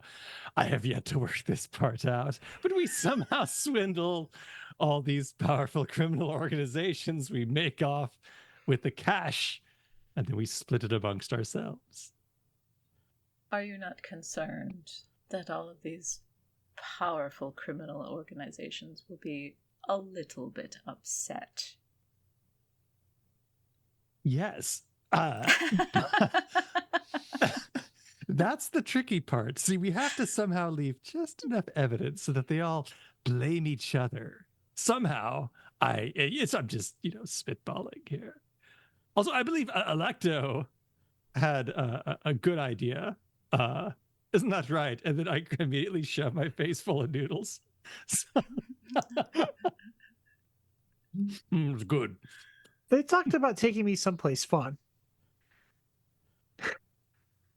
I have yet to work this part out, but we somehow swindle all these powerful criminal organizations. We make off with the cash, and then we split it amongst ourselves. Are you not concerned that all of these powerful criminal organizations will be a little bit upset? Yes. That's the tricky part. See, we have to somehow leave just enough evidence so that they all blame each other. Somehow, I'm just, spitballing here. Also, I believe Alecto had a good idea. Isn't that right? And then I immediately shoved my face full of noodles. So... it's good. They talked about taking me someplace fun.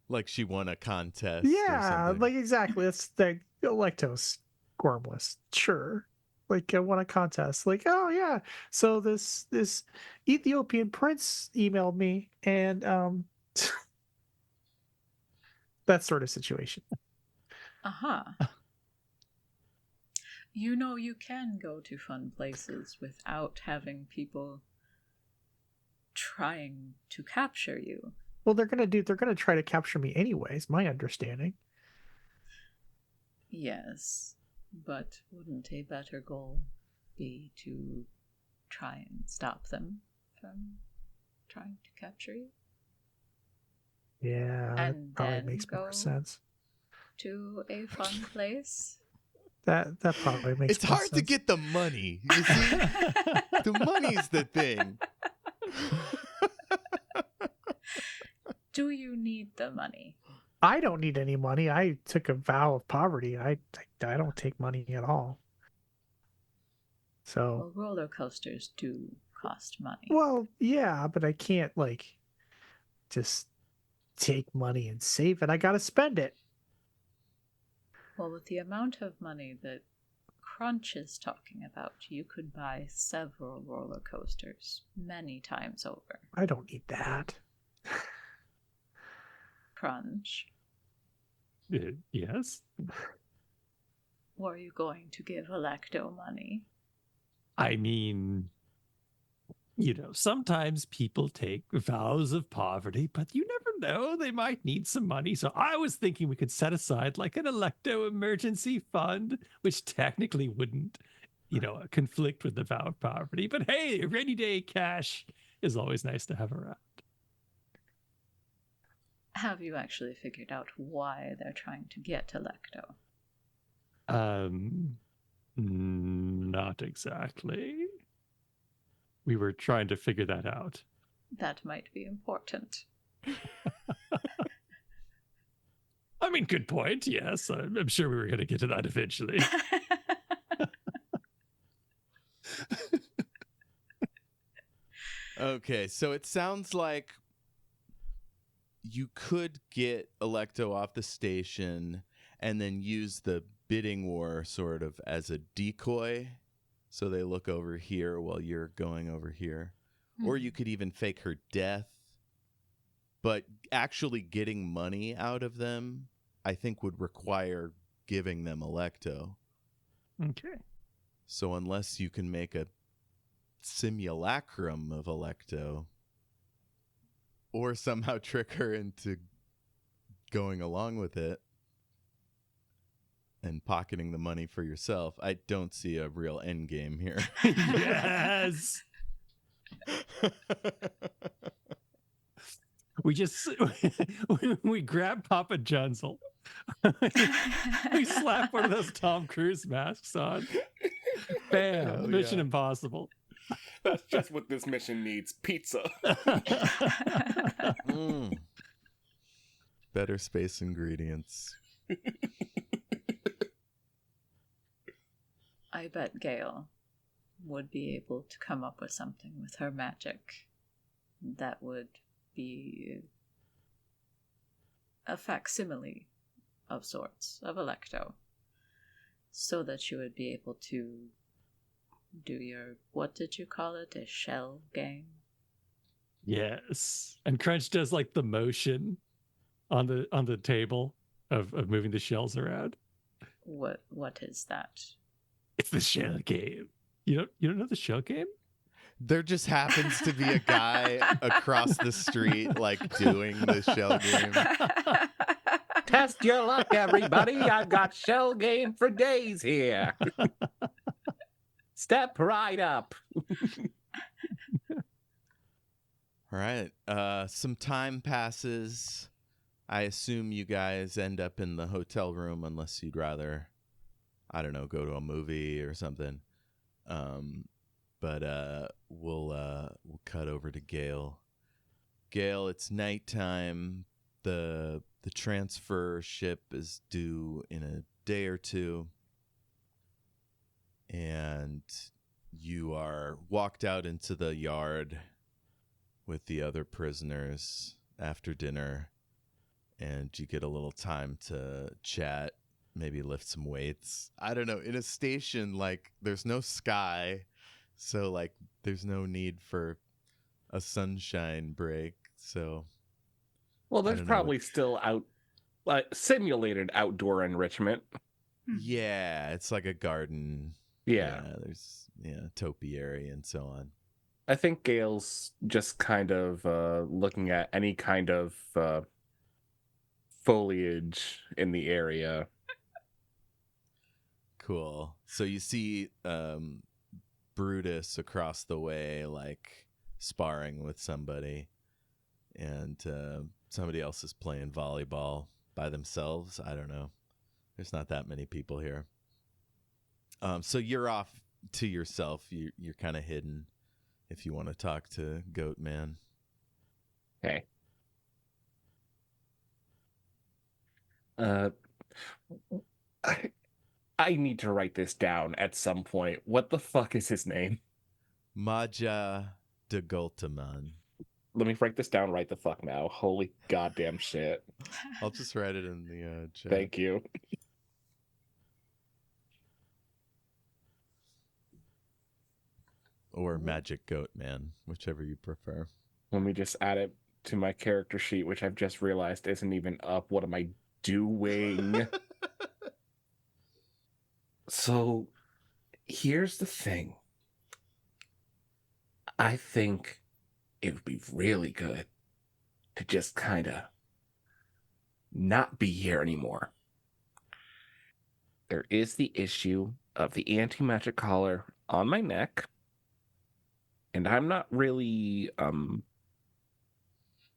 Like she won a contest. Yeah, or something. Exactly. It's the Electo's Gormless. Sure. I won a contest. Oh yeah. So this Ethiopian prince emailed me and that sort of situation. Uh-huh. You can go to fun places without having people trying to capture you. Well, they're gonna try to capture me anyways, my understanding. Yes, but wouldn't a better goal be to try and stop them from trying to capture you? Yeah, And that probably then makes more go sense. To a fun place? That probably makes it's more hard sense. to get the money. You see? The money's the thing. Do you need the money? I don't need any money. I took a vow of poverty. I don't take money at all. So, Well, roller coasters do cost money. well, yeah, but I can't just take money and save it. I gotta spend it. Well, with the amount of money that Crunch is talking about, you could buy several roller coasters many times over. I don't need that. Crunch, Yes. were you going to give Alecto money? I mean, sometimes people take vows of poverty, but you never know. They might need some money. So I was thinking we could set aside like an Alecto emergency fund, which technically wouldn't, conflict with the vow of poverty. But hey, rainy day cash is always nice to have around. Have you actually figured out why they're trying to get Alecto? Not exactly. We were trying to figure that out. That might be important. I mean, good point. Yes, I'm sure we were going to get to that eventually. Okay, so it sounds like you could get Alecto off the station and then use the bidding war sort of as a decoy. So they look over here while you're going over here. Or you could even fake her death. But actually getting money out of them, I think, would require giving them Alecto. Okay. So unless you can make a simulacrum of Alecto, or somehow trick her into going along with it and pocketing the money for yourself, I don't see a real end game here. Yes. we grab Papa Junzel. We slap one of those Tom Cruise masks on. Bam. Hell Mission yeah. Impossible. That's just what this mission needs. Pizza. Better space ingredients. I bet Gale would be able to come up with something with her magic that would be a facsimile of sorts of Alecto, so that you would be able to do your, what did you call it, a shell game? Yes. And Crunch does like the motion on the table of moving the shells around. What is that? It's the shell game. You don't know the shell game? There just happens to be a guy across the street doing the shell game. Test your luck, everybody. I've got shell game for days here. Step right up. All right. Some time passes. I assume you guys end up in the hotel room unless you'd rather, I don't know, go to a movie or something. But we'll cut over to Gale. Gale, it's nighttime. The transfer ship is due in a day or two. And you are walked out into the yard with the other prisoners after dinner. And you get a little time to chat, maybe lift some weights. I don't know. In a station, there's no sky. So, there's no need for a sunshine break. So, Well, there's probably still simulated outdoor enrichment. Yeah, it's like a garden. Yeah. There's topiary and so on. I think Gale's just kind of looking at any kind of foliage in the area. Cool. So you see Brutus across the way, sparring with somebody, and somebody else is playing volleyball by themselves. I don't know. There's not that many people here. So you're off to yourself. You're kind of hidden if you want to talk to Goat Man. Okay. I need to write this down at some point. What the fuck is his name? Maja de Gultaman. Let me write this down right the fuck now. Holy goddamn shit. I'll just write it in the chat. Thank you. Or Magic Goat Man, whichever you prefer. Let me just add it to my character sheet, which I've just realized isn't even up. What am I doing? So, here's the thing. I think it would be really good to just kind of not be here anymore. There is the issue of the anti-magic collar on my neck, and I'm not really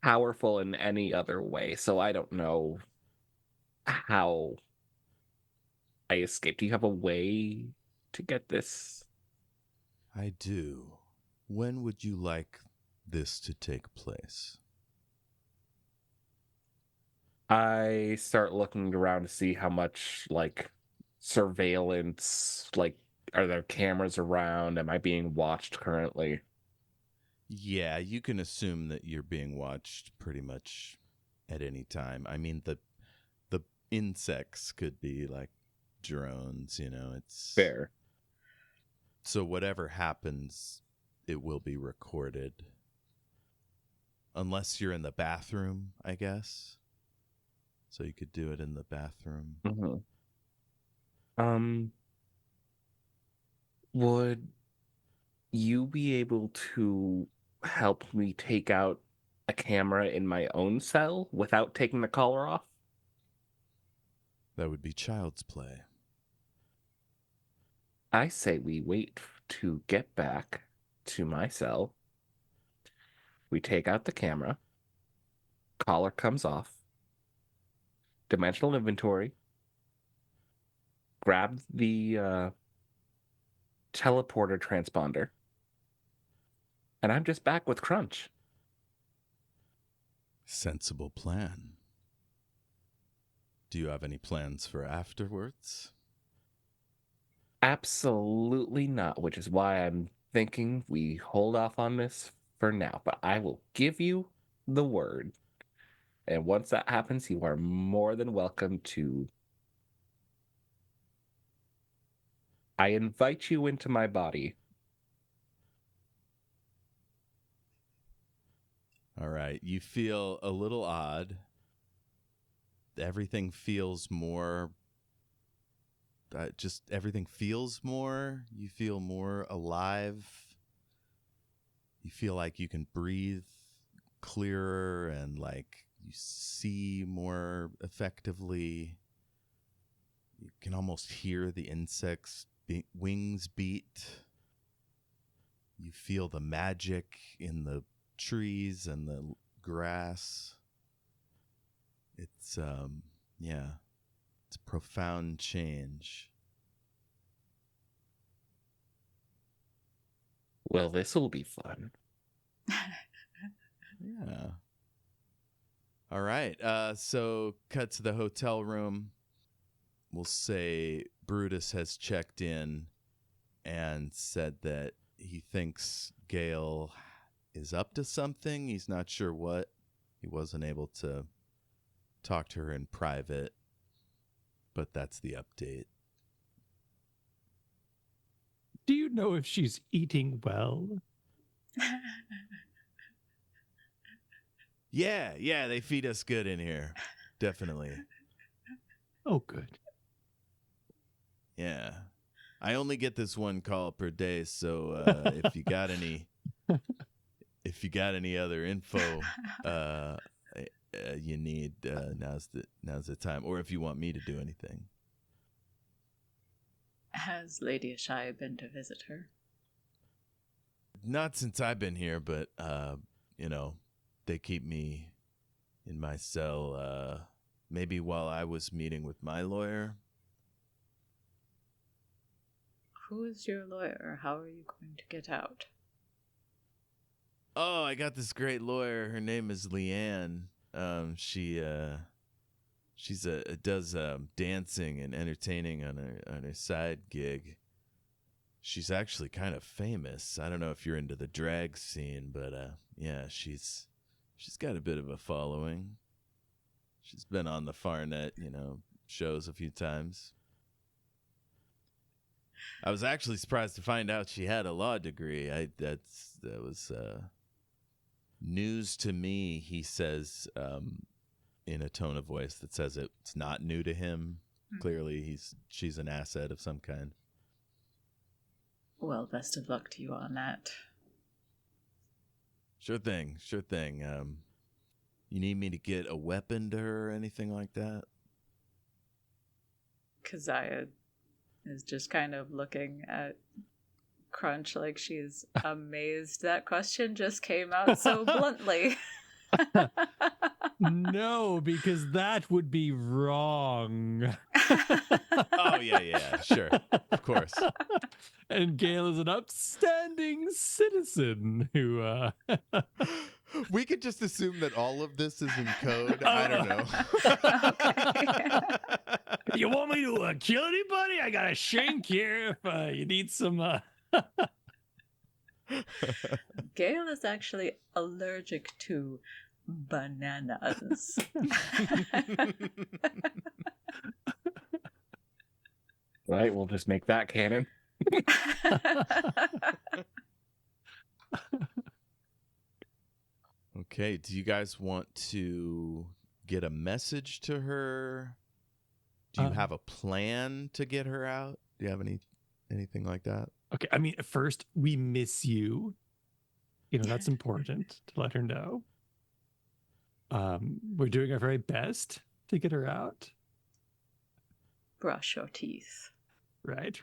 powerful in any other way, so I don't know how I escaped. Do you have a way to get this? I do. When would you like this to take place? I start looking around to see how much, like, surveillance, like, are there cameras around? Am I being watched currently? Yeah, you can assume that you're being watched pretty much at any time. I mean, the insects could be like drones, you know, it's Fair. So whatever happens, it will be recorded. Unless you're in the bathroom, I guess. So you could do it in the bathroom. Mm-hmm. Would you be able to help me take out a camera in my own cell without taking the collar off? That would be child's play. I say we wait to get back to my cell. We take out the camera. Collar comes off. Dimensional inventory. Grab the teleporter transponder. And I'm just back with Crunch. Sensible plan. Do you have any plans for afterwards? Absolutely not, which is why I'm thinking we hold off on this for now. But I will give you the word. And once that happens, you are more than welcome to... I invite you into my body. All right. You feel a little odd. Everything feels more... everything feels more. You feel more alive. You feel like you can breathe clearer and like you see more effectively. You can almost hear the insects' wings beat. You feel the magic in the trees and the grass. It's it's a profound change. Well, this will be fun. Yeah. All right. So cut to the hotel room. We'll say Brutus has checked in and said that he thinks Gale is up to something. He's not sure what. He wasn't able to talk to her in private, but that's the update. Do you know if she's eating well? Yeah, they feed us good in here. Definitely. Oh, good. Yeah. I only get this one call per day, so if you got any other info you need, now's the time. Or if you want me to do anything. Has Lady Ashaya been to visit her? Not since I've been here, but they keep me in my cell maybe while I was meeting with my lawyer. Who is your lawyer? How are you going to get out? Oh, I got this great lawyer. Her name is Leanne. She She's does dancing and entertaining on her side gig. She's actually kind of famous. I don't know if you're into the drag scene, but yeah, she's got a bit of a following. She's been on the Farnet, shows a few times. I was actually surprised to find out she had a law degree. That was news to me. He says in a tone of voice that says it's not new to him. Clearly, she's an asset of some kind. Well, best of luck to you on that. Sure thing. You need me to get a weapon to her or anything like that? Keziah is just kind of looking at Crunch like she's amazed that question just came out so bluntly. No, because that would be wrong. Oh, yeah, sure. Of course. And Gale is an upstanding citizen who... We could just assume that all of this is in code. I don't know. Okay. You want me to kill anybody? I got a shank here if you need some... Gale is actually allergic to bananas. Right, we'll just make that canon. Okay, do you guys want to get a message to her? Do you have a plan to get her out? Do you have anything like that? Okay, I mean, first, we miss you. That's important to let her know. We're doing our very best to get her out. Brush your teeth. Right.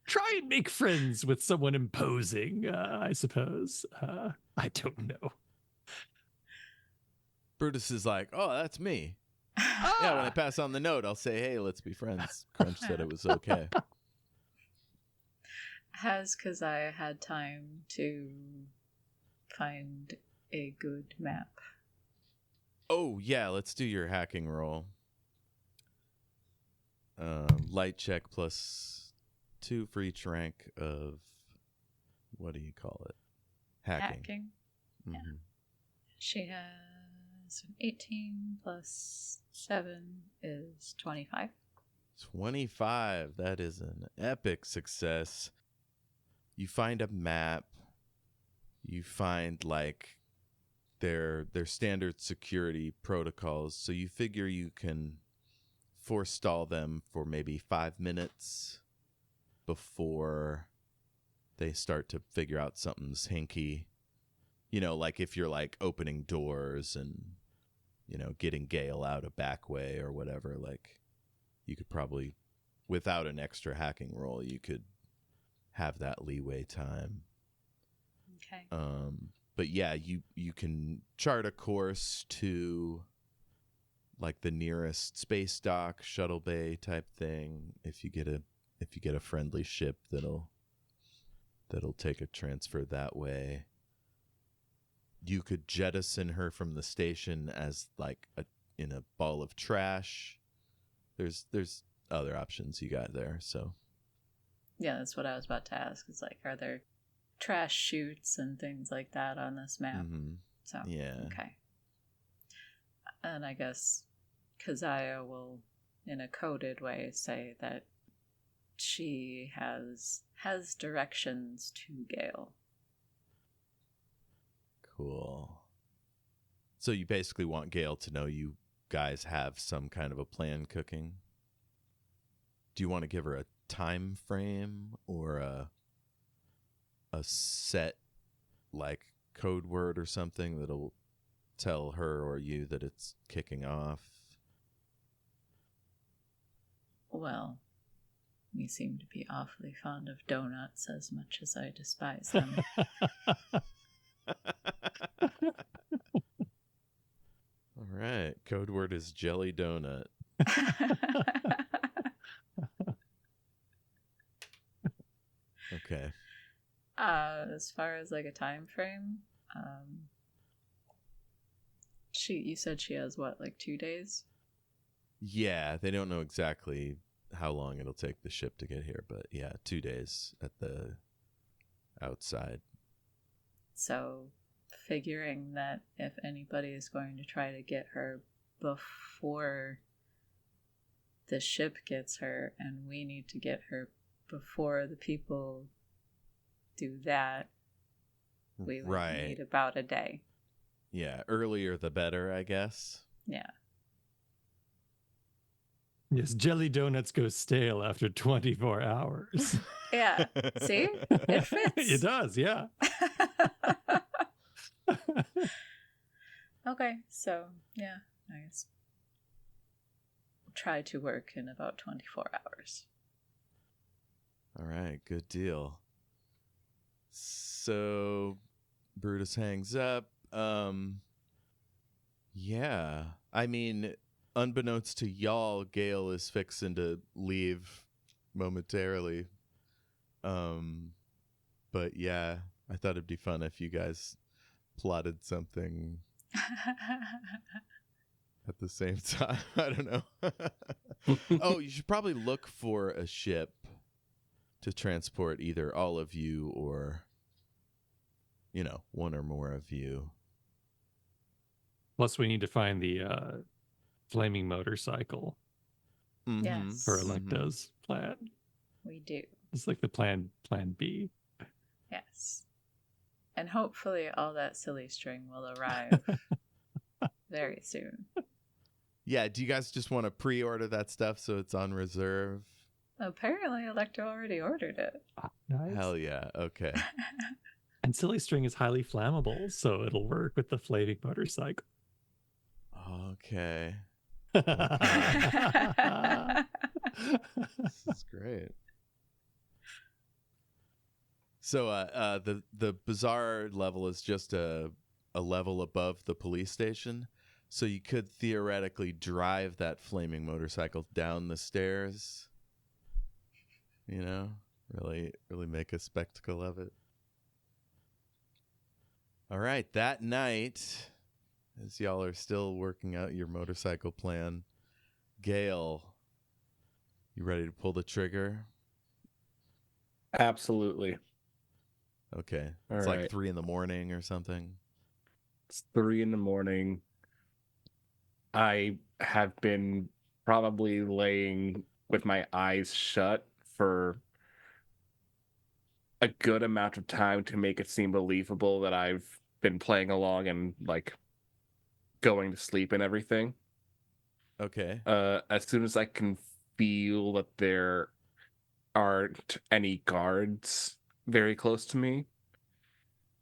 Try and make friends with someone imposing, I suppose. I don't know. Brutus is like, oh, that's me. Yeah, when I pass on the note, I'll say, hey, let's be friends. Crunch said it was okay. Has Keziah had time to find a good map? Oh, yeah, let's do your hacking roll. Light check +2 for each rank of, what do you call it? Hacking. Yeah. She has an 18 plus 7 is 25. 25. That is an epic success. You find a map. You find their standard security protocols. So you figure you can forestall them for maybe 5 minutes before they start to figure out something's hinky. If you're opening doors and, getting Gale out a back way or whatever, you could probably, without an extra hacking roll, you could have that leeway time. Okay. But yeah, you can chart a course to the nearest space dock, shuttle bay type thing. If you get a friendly ship that'll take a transfer that way. You could jettison her from the station as in a ball of trash. There's other options you got there, so. Yeah, that's what I was about to ask. Is are there trash chutes and things like that on this map? Mm-hmm. So yeah. Okay. And I guess Keziah will, in a coded way, say that she has directions to Gale. Cool. So you basically want Gale to know you guys have some kind of a plan cooking? Do you want to give her a time frame or a set code word or something that'll tell her or you that it's kicking off? Well, you seem to be awfully fond of donuts as much as I despise them. All right. Code word is jelly donut. Okay. As far as a time frame, You said she has what, like 2 days? Yeah, they don't know exactly how long it'll take the ship to get here, but yeah, 2 days at the outside. So, figuring that if anybody is going to try to get her before the ship gets her, and we need to get her before the people do that, we would need about a day. Yeah, earlier the better, I guess. Yeah. Yes, jelly donuts go stale after 24 hours. Yeah. See? It fits. It does, yeah. Okay, so yeah, I guess try to work in about 24 hours. All right, good deal. So Brutus hangs up. Yeah, I mean, unbeknownst to y'all, Gale is fixing to leave momentarily. But yeah, I thought it'd be fun if you guys plotted something at the same time. I don't know. Oh, you should probably look for a ship to transport either all of you or, you know, one or more of you. Plus, we need to find the flaming motorcycle Yes. for Alecto's plan. We do. It's like the plan B. Yes. And hopefully all that silly string will arrive very soon. Yeah, do you guys just want to pre-order that stuff so it's on reserve? Apparently Alecto already ordered it. Nice. Hell yeah, okay. And silly string is highly flammable, so it'll work with the flaming motorcycle. Okay. This is great. So the bazaar level is just a level above the police station. So you could theoretically drive that flaming motorcycle down the stairs. You know, really make a spectacle of it. All right, that night, as y'all are still working out your motorcycle plan, Gale, you ready to pull the trigger? Absolutely. Okay. All It's right. like 3 a.m. or something. It's 3 a.m. I have been probably laying with my eyes shut for a good amount of time to make it seem believable that I've been playing along and like going to sleep and everything. Okay. As soon as I can feel that there aren't any guards very close to me,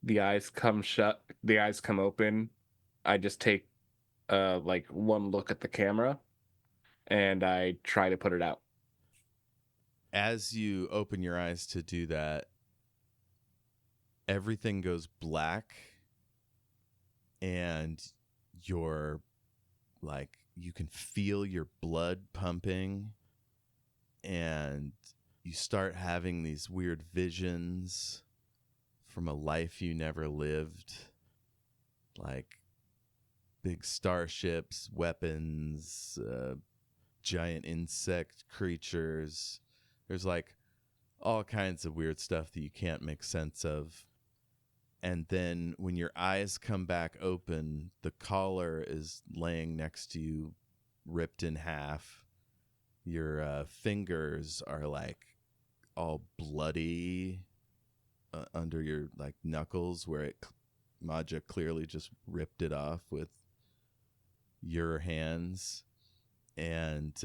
the eyes come shut, the eyes come open. I just take like one look at the camera and I try to put it out. As you open your eyes to do that, everything goes black and you're like, you can feel your blood pumping and you start having these weird visions from a life you never lived, like big starships, weapons, giant insect creatures. There's like all kinds of weird stuff that you can't make sense of. And then when your eyes come back open, the collar is laying next to you, ripped in half. Your fingers are like all bloody under your like knuckles, where Maja clearly just ripped it off with your hands. And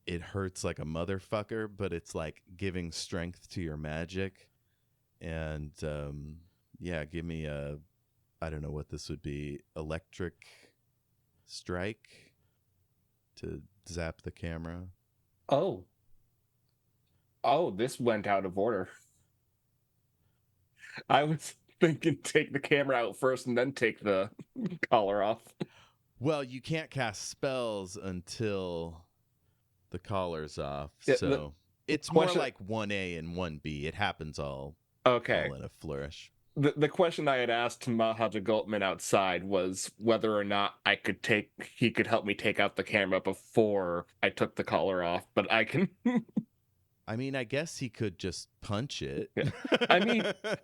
it hurts like a motherfucker, but it's like giving strength to your magic. And yeah, give me a, I don't know what this would be, electric strike to zap the camera. Oh, this went out of order. I was thinking take the camera out first and then take the collar off. Well, you can't cast spells until the collar's off, Yeah, so it's more like 1A and 1B. It happens all Okay. in a flourish. The question I had asked Mahaja Gultman outside was whether or not he could help me take out the camera before I took the collar off, but I can. I mean, I guess he could just punch it. Yeah.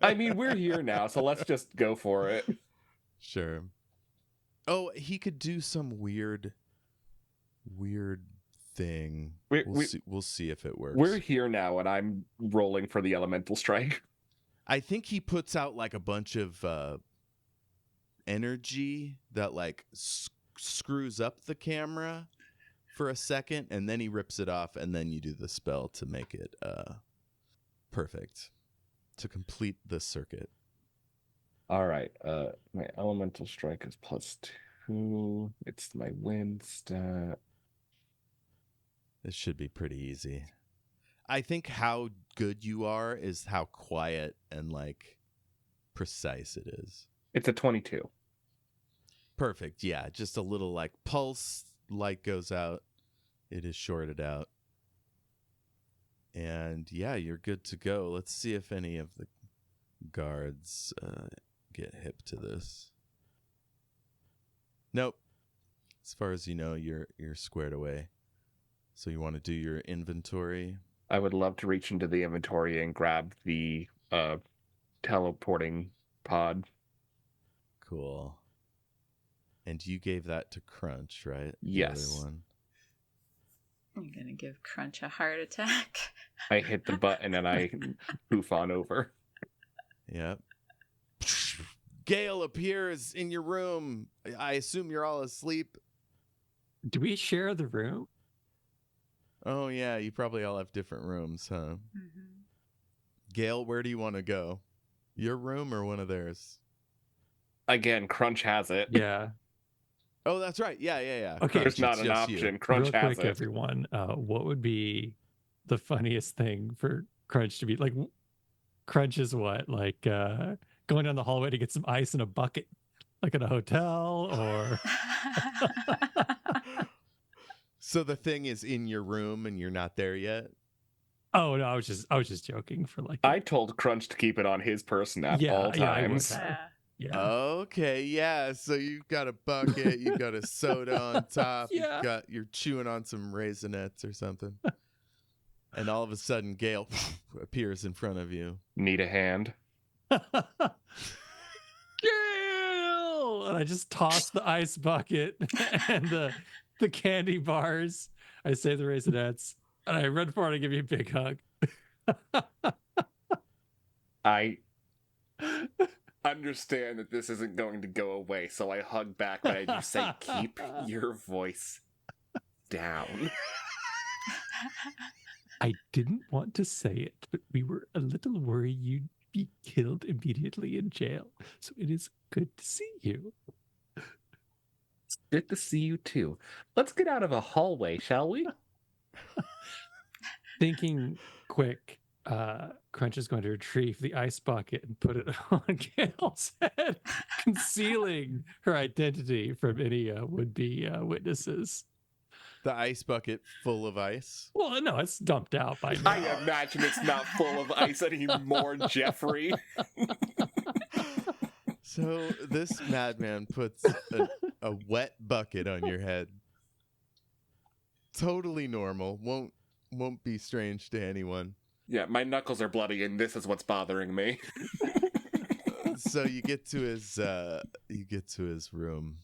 I mean, we're here now, so let's just go for it. Sure. Oh, he could do some weird thing. We'll see if it works. We're here now, and I'm rolling for the elemental strike. I think he puts out like a bunch of energy that like screws up the camera for a second, and then he rips it off, and then you do the spell to make it perfect, to complete the circuit. All right. My elemental strike is +2. It's my wind stat. This should be pretty easy. I think how good you are is how quiet and like precise it is. It's a 22. Perfect. Yeah, just a little like pulse, light goes out. It is shorted out. And yeah, you're good to go. Let's see if any of the guards get hip to this. Nope. As far as you know, you're squared away. So you want to do your inventory? I would love to reach into the inventory and grab the teleporting pod. Cool. And you gave that to Crunch, right? Yes. The other one. I'm gonna give Crunch a heart attack. I hit the button and I poof on over. Yep. Gale appears in your room. I assume you're all asleep. Do we share the room? Oh, yeah. You probably all have different rooms, huh? Mm-hmm. Gale, where do you want to go? Your room or one of theirs? Again, Crunch has it. Yeah. Oh, that's right. Yeah. Okay. There's not an option. You. Crunch Real has quick, it. everyone. What would be the funniest thing for Crunch to be like? Crunch is what? Like going down the hallway to get some ice in a bucket, like at a hotel, or So the thing is in your room and you're not there yet? Oh no, I was just joking for like. I told Crunch to keep it on his person at all times. Yeah. Okay, yeah. So you've got a bucket, you've got a soda on top, Yeah. you're chewing on some Raisinets or something. And all of a sudden Gale appears in front of you. Need a hand? Gale! And I just toss the ice bucket and the candy bars. I say the Raisinets, and I run forward and give you a big hug. I understand that this isn't going to go away, so I hug back, but I do say, keep your voice down. I didn't want to say it, but we were a little worried you'd be killed immediately in jail. So it is good to see you. It's good to see you too. Let's get out of a hallway, shall we? Thinking quick, Crunch is going to retrieve the ice bucket and put it on Gale's head, concealing her identity from any would-be witnesses. The ice bucket full of ice? Well, no, it's dumped out by now. I imagine it's not full of ice anymore, Jeffrey. So this madman puts a wet bucket on your head. Totally normal. Won't be strange to anyone. Yeah, my knuckles are bloody, and this is what's bothering me. So you get to his room,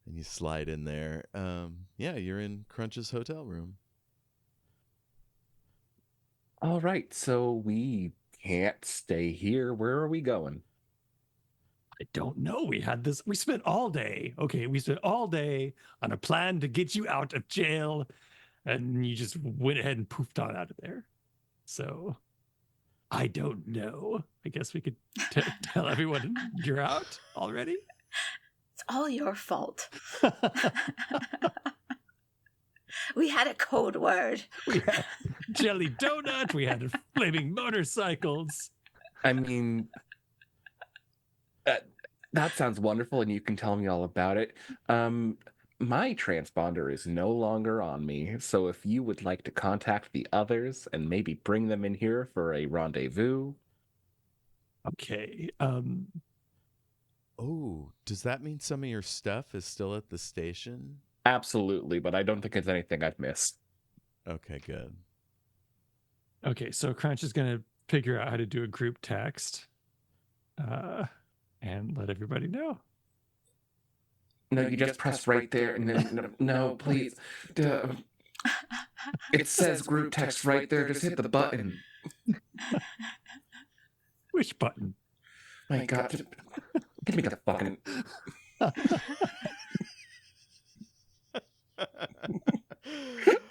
and you slide in there. Yeah, you're in Crunch's hotel room. All right, so we can't stay here. Where are we going? I don't know. We spent all day. Okay, we spent all day on a plan to get you out of jail, and you just went ahead and poofed on out of there. So, I don't know. I guess we could tell everyone you're out already. It's all your fault. We had a code word. We had jelly donut. We had flaming motorcycles. I mean, that sounds wonderful, and you can tell me all about it. My transponder is no longer on me, so if you would like to contact the others and maybe bring them in here for a rendezvous. Okay. Oh, does that mean some of your stuff is still at the station? Absolutely, but I don't think it's anything I've missed. Okay, good. Okay, so Crunch is going to figure out how to do a group text and let everybody know. No, you just press right there, and then no, please. It says group text right there. Just hit the button. Which button? My God, give me the fucking.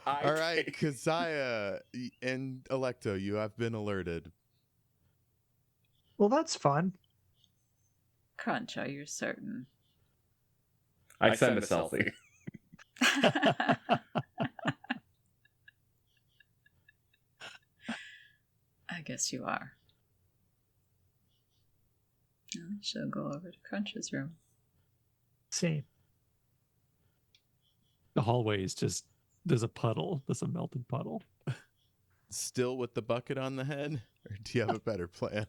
All right, Keziah and Alecto, you have been alerted. Well, that's fun. Crunch, are you certain? I send a selfie. I guess you are. I shall go over to Crunch's room. See. The hallway is just, there's a puddle. There's a melted puddle. Still with the bucket on the head? Or do you have a better plan?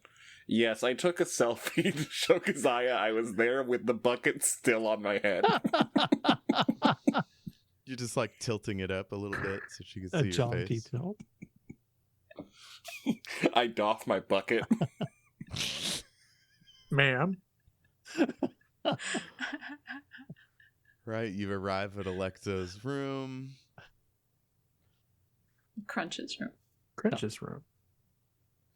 Yes, I took a selfie to show Keziah I was there with the bucket still on my head. You're just like tilting it up a little bit so she can A see your jaunty face. tilt. I doff my bucket. Ma'am. Right, you arrive at Alecto's room. Crunch's room. Crunch's room.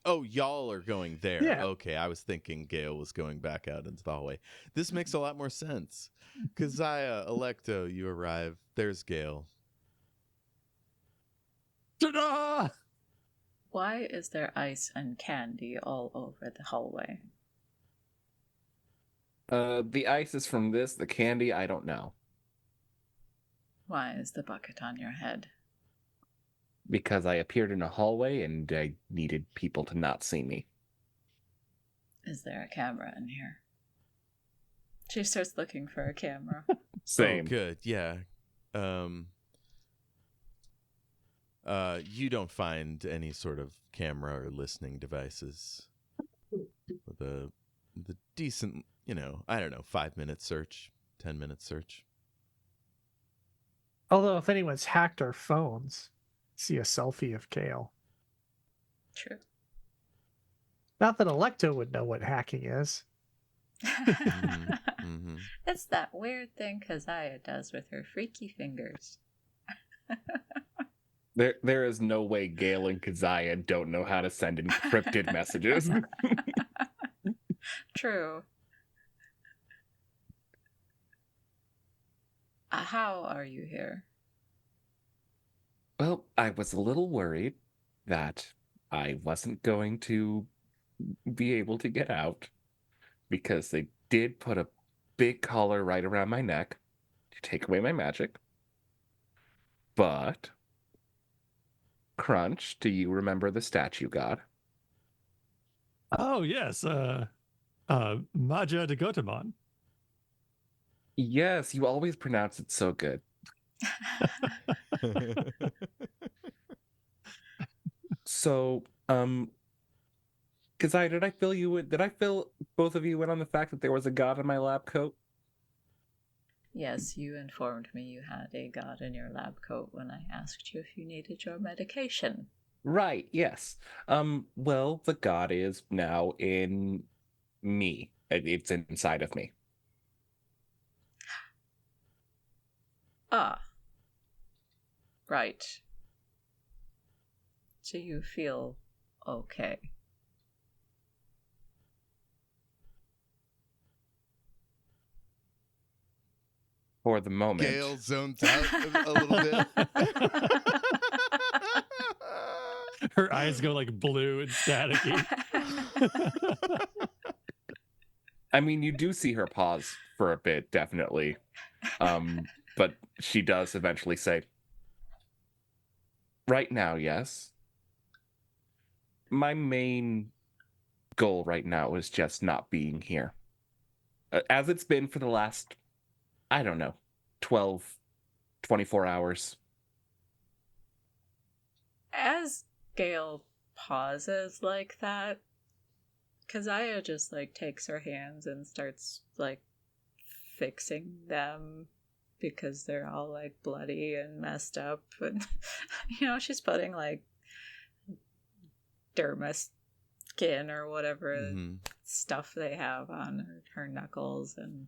Oh, y'all are going there. Yeah. Okay, I was thinking Gale was going back out into the hallway. This makes a lot more sense. Keziah, Alecto, you arrive. There's Gale. Ta-da! Why is there ice and candy all over the hallway? The ice is from this. The candy, I don't know. Why is the bucket on your head? Because I appeared in a hallway and I needed people to not see me. Is there a camera in here? She starts looking for a camera. Same. Oh, good. Yeah. You don't find any sort of camera or listening devices. With a decent, I don't know, 5-minute search, 10-minute search. Although if anyone's hacked our phones, see a selfie of Gale. True. Not that Alecto would know what hacking is. Mm-hmm. It's that weird thing Keziah does with her freaky fingers. There is no way Gale and Keziah don't know how to send encrypted messages. True. How are you here? Well, I was a little worried that I wasn't going to be able to get out because they did put a big collar right around my neck to take away my magic. But, Crunch, do you remember the statue god? Oh, yes. Maja de Gotamon. Yes, you always pronounce it so good. So, Keziah, did I fill both of you in on the fact that there was a god in my lab coat? Yes, you informed me you had a god in your lab coat when I asked you if you needed your medication. Right, yes. Well, the god is now in me. It's inside of me. Ah. Right. Do you feel okay? For the moment. Gale zones out a little bit. Her eyes go like blue and staticky. I mean, you do see her pause for a bit, definitely. But she does eventually say, right now, yes. My main goal right now is just not being here. As it's been for the last, I don't know, 12, 24 hours. As Gale pauses like that, Keziah just like takes her hands and starts like fixing them because they're all like bloody and messed up, and she's putting like derma skin or whatever stuff they have on her knuckles, and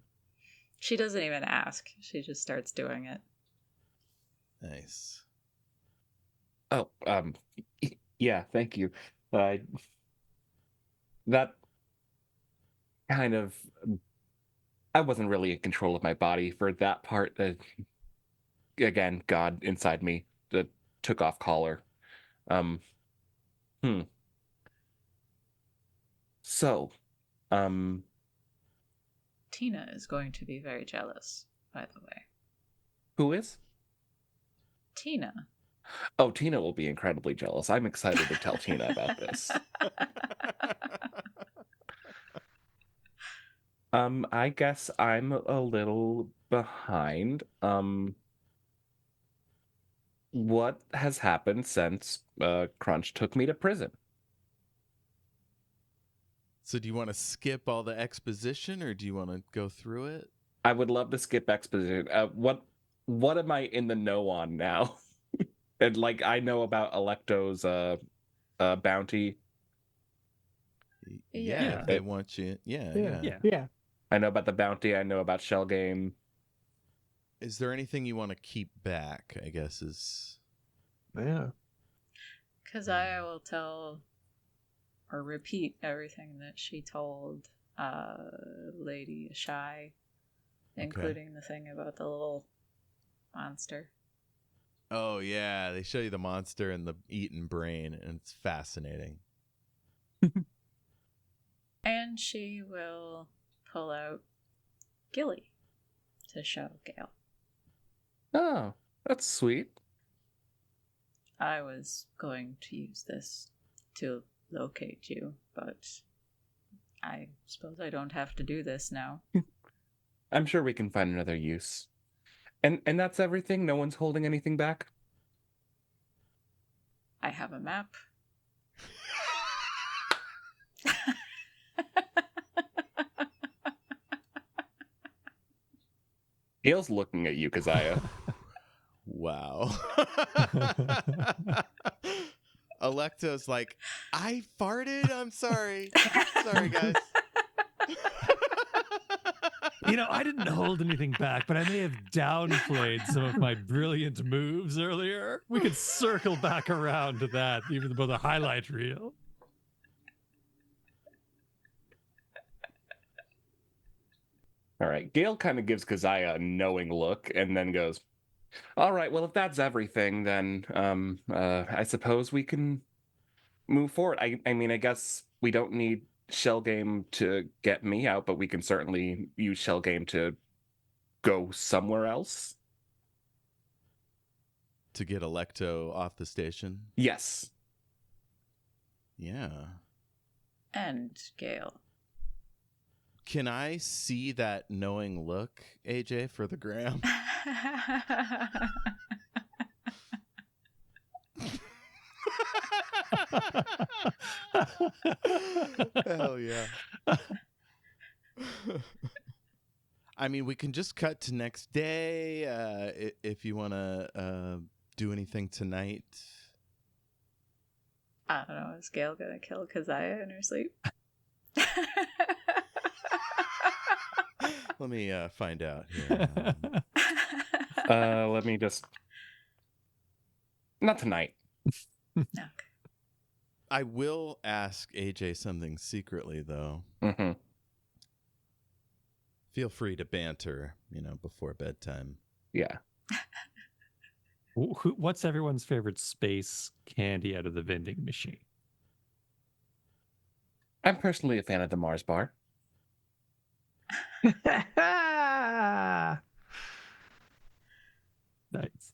she doesn't even ask. She just starts doing it. Nice. Oh, yeah, thank you. That kind of... I wasn't really in control of my body for that part. Again, God inside me that took off collar. So, Tina is going to be very jealous, by the way. who is? Tina. Oh, Tina will be incredibly jealous. I'm excited to tell Tina about this. I guess I'm a little behind. What has happened since Crunch took me to prison? So do you want to skip all the exposition, or do you want to go through it? I would love to skip exposition. What am I in the know on now? And like, I know about Alecto's bounty. Yeah, if they want you. Yeah. I know about the bounty. I know about Shell Game. Is there anything you want to keep back, I guess is... Yeah. Keziah will tell or repeat everything that she told Lady Shy, including the thing about the little monster. Oh, yeah. They show you the monster and the eaten brain, and it's fascinating. And she will pull out Gilly to show Gale. Oh, that's sweet. I was going to use this to locate you, but I suppose I don't have to do this now. I'm sure we can find another use. And that's everything? No one's holding anything back? I have a map. Gale's looking at you, Keziah. Wow. Alecto's like, I farted? I'm sorry. Sorry, guys. I didn't hold anything back, but I may have downplayed some of my brilliant moves earlier. We could circle back around to that, even though the highlight reel. All right. Gale kind of gives Keziah a knowing look and then goes, all right, well, if that's everything, then I suppose we can move forward. I mean, I guess we don't need Shell Game to get me out, but we can certainly use Shell Game to go somewhere else. To get Alecto off the station? Yes. Yeah. And Gale. Can I see that knowing look, AJ, for the gram? Hell yeah. I mean, we can just cut to next day if you want to do anything tonight. I don't know. Is Gale going to kill Keziah in her sleep? Let me find out here. Let me just... Not tonight. Okay. I will ask AJ something secretly, though. Mm-hmm. Feel free to banter, before bedtime. Yeah. What's everyone's favorite space candy out of the vending machine? I'm personally a fan of the Mars bar. Nice.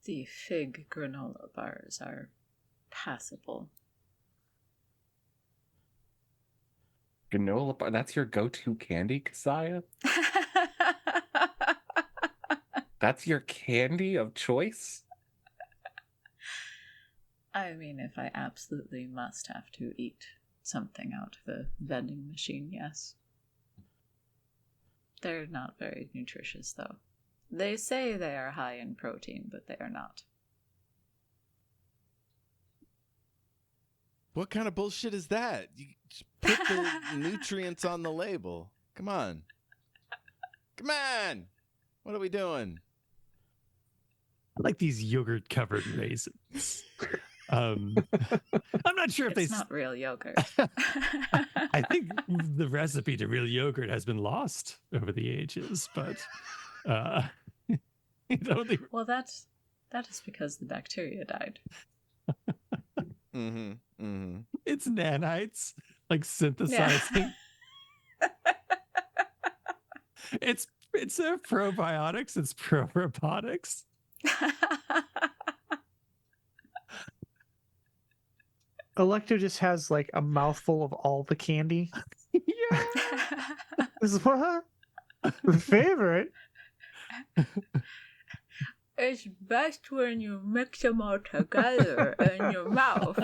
The fig granola bars are passable. Granola bar, that's your go-to candy, Keziah? That's your candy of choice? I mean, if I absolutely must have to eat something out of a vending machine, yes. They're not very nutritious, though. They say they are high in protein, but they are not. What kind of bullshit is that? You just put the nutrients on the label. Come on. Come on. What are we doing? I like these yogurt-covered raisins. I'm not sure if It's not real yogurt. I think the recipe to real yogurt has been lost over the ages, but I don't think. Well, that is because the bacteria died. It's nanites, like synthesizing. Yeah. It's probiotics. It's pro-robotics. Alecto just has like a mouthful of all the candy. Yeah. This is what? The favorite? It's best when you mix them all together in your mouth.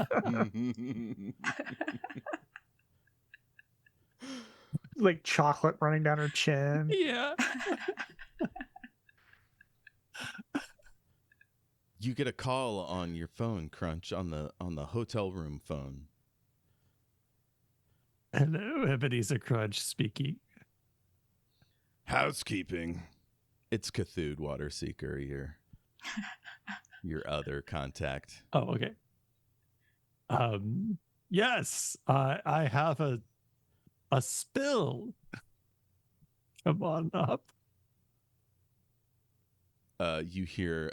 Like chocolate running down her chin. Yeah. You get a call on your phone, Crunch, on the hotel room phone. Hello, Ebenezer Crunch speaking. Housekeeping. It's Cthulhu Waterseeker, your other contact. Oh, okay. Yes, I have a spill. Come on up. You hear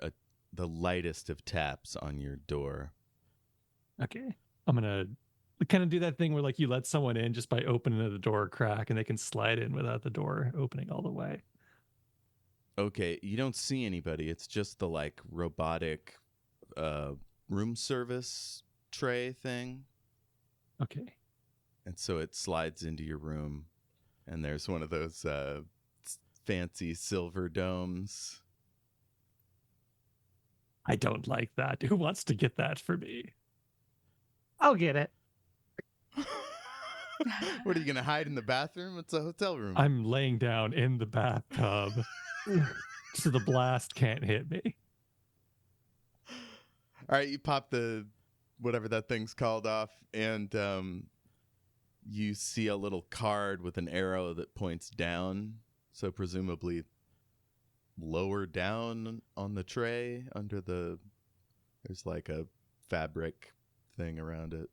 the lightest of taps on your door. Okay. I'm gonna kind of do that thing where like you let someone in just by opening the door crack and they can slide in without the door opening all the way. Okay, you don't see anybody. It's just the like robotic room service tray thing. Okay. And so it slides into your room, and there's one of those fancy silver domes. I don't like that. Who wants to get that for me? I'll get it. What, are you going to hide in the bathroom? It's a hotel room. I'm laying down in the bathtub so the blast can't hit me. All right, you pop the whatever that thing's called off, and you see a little card with an arrow that points down. So presumably lower down on the tray there's like a fabric thing around it.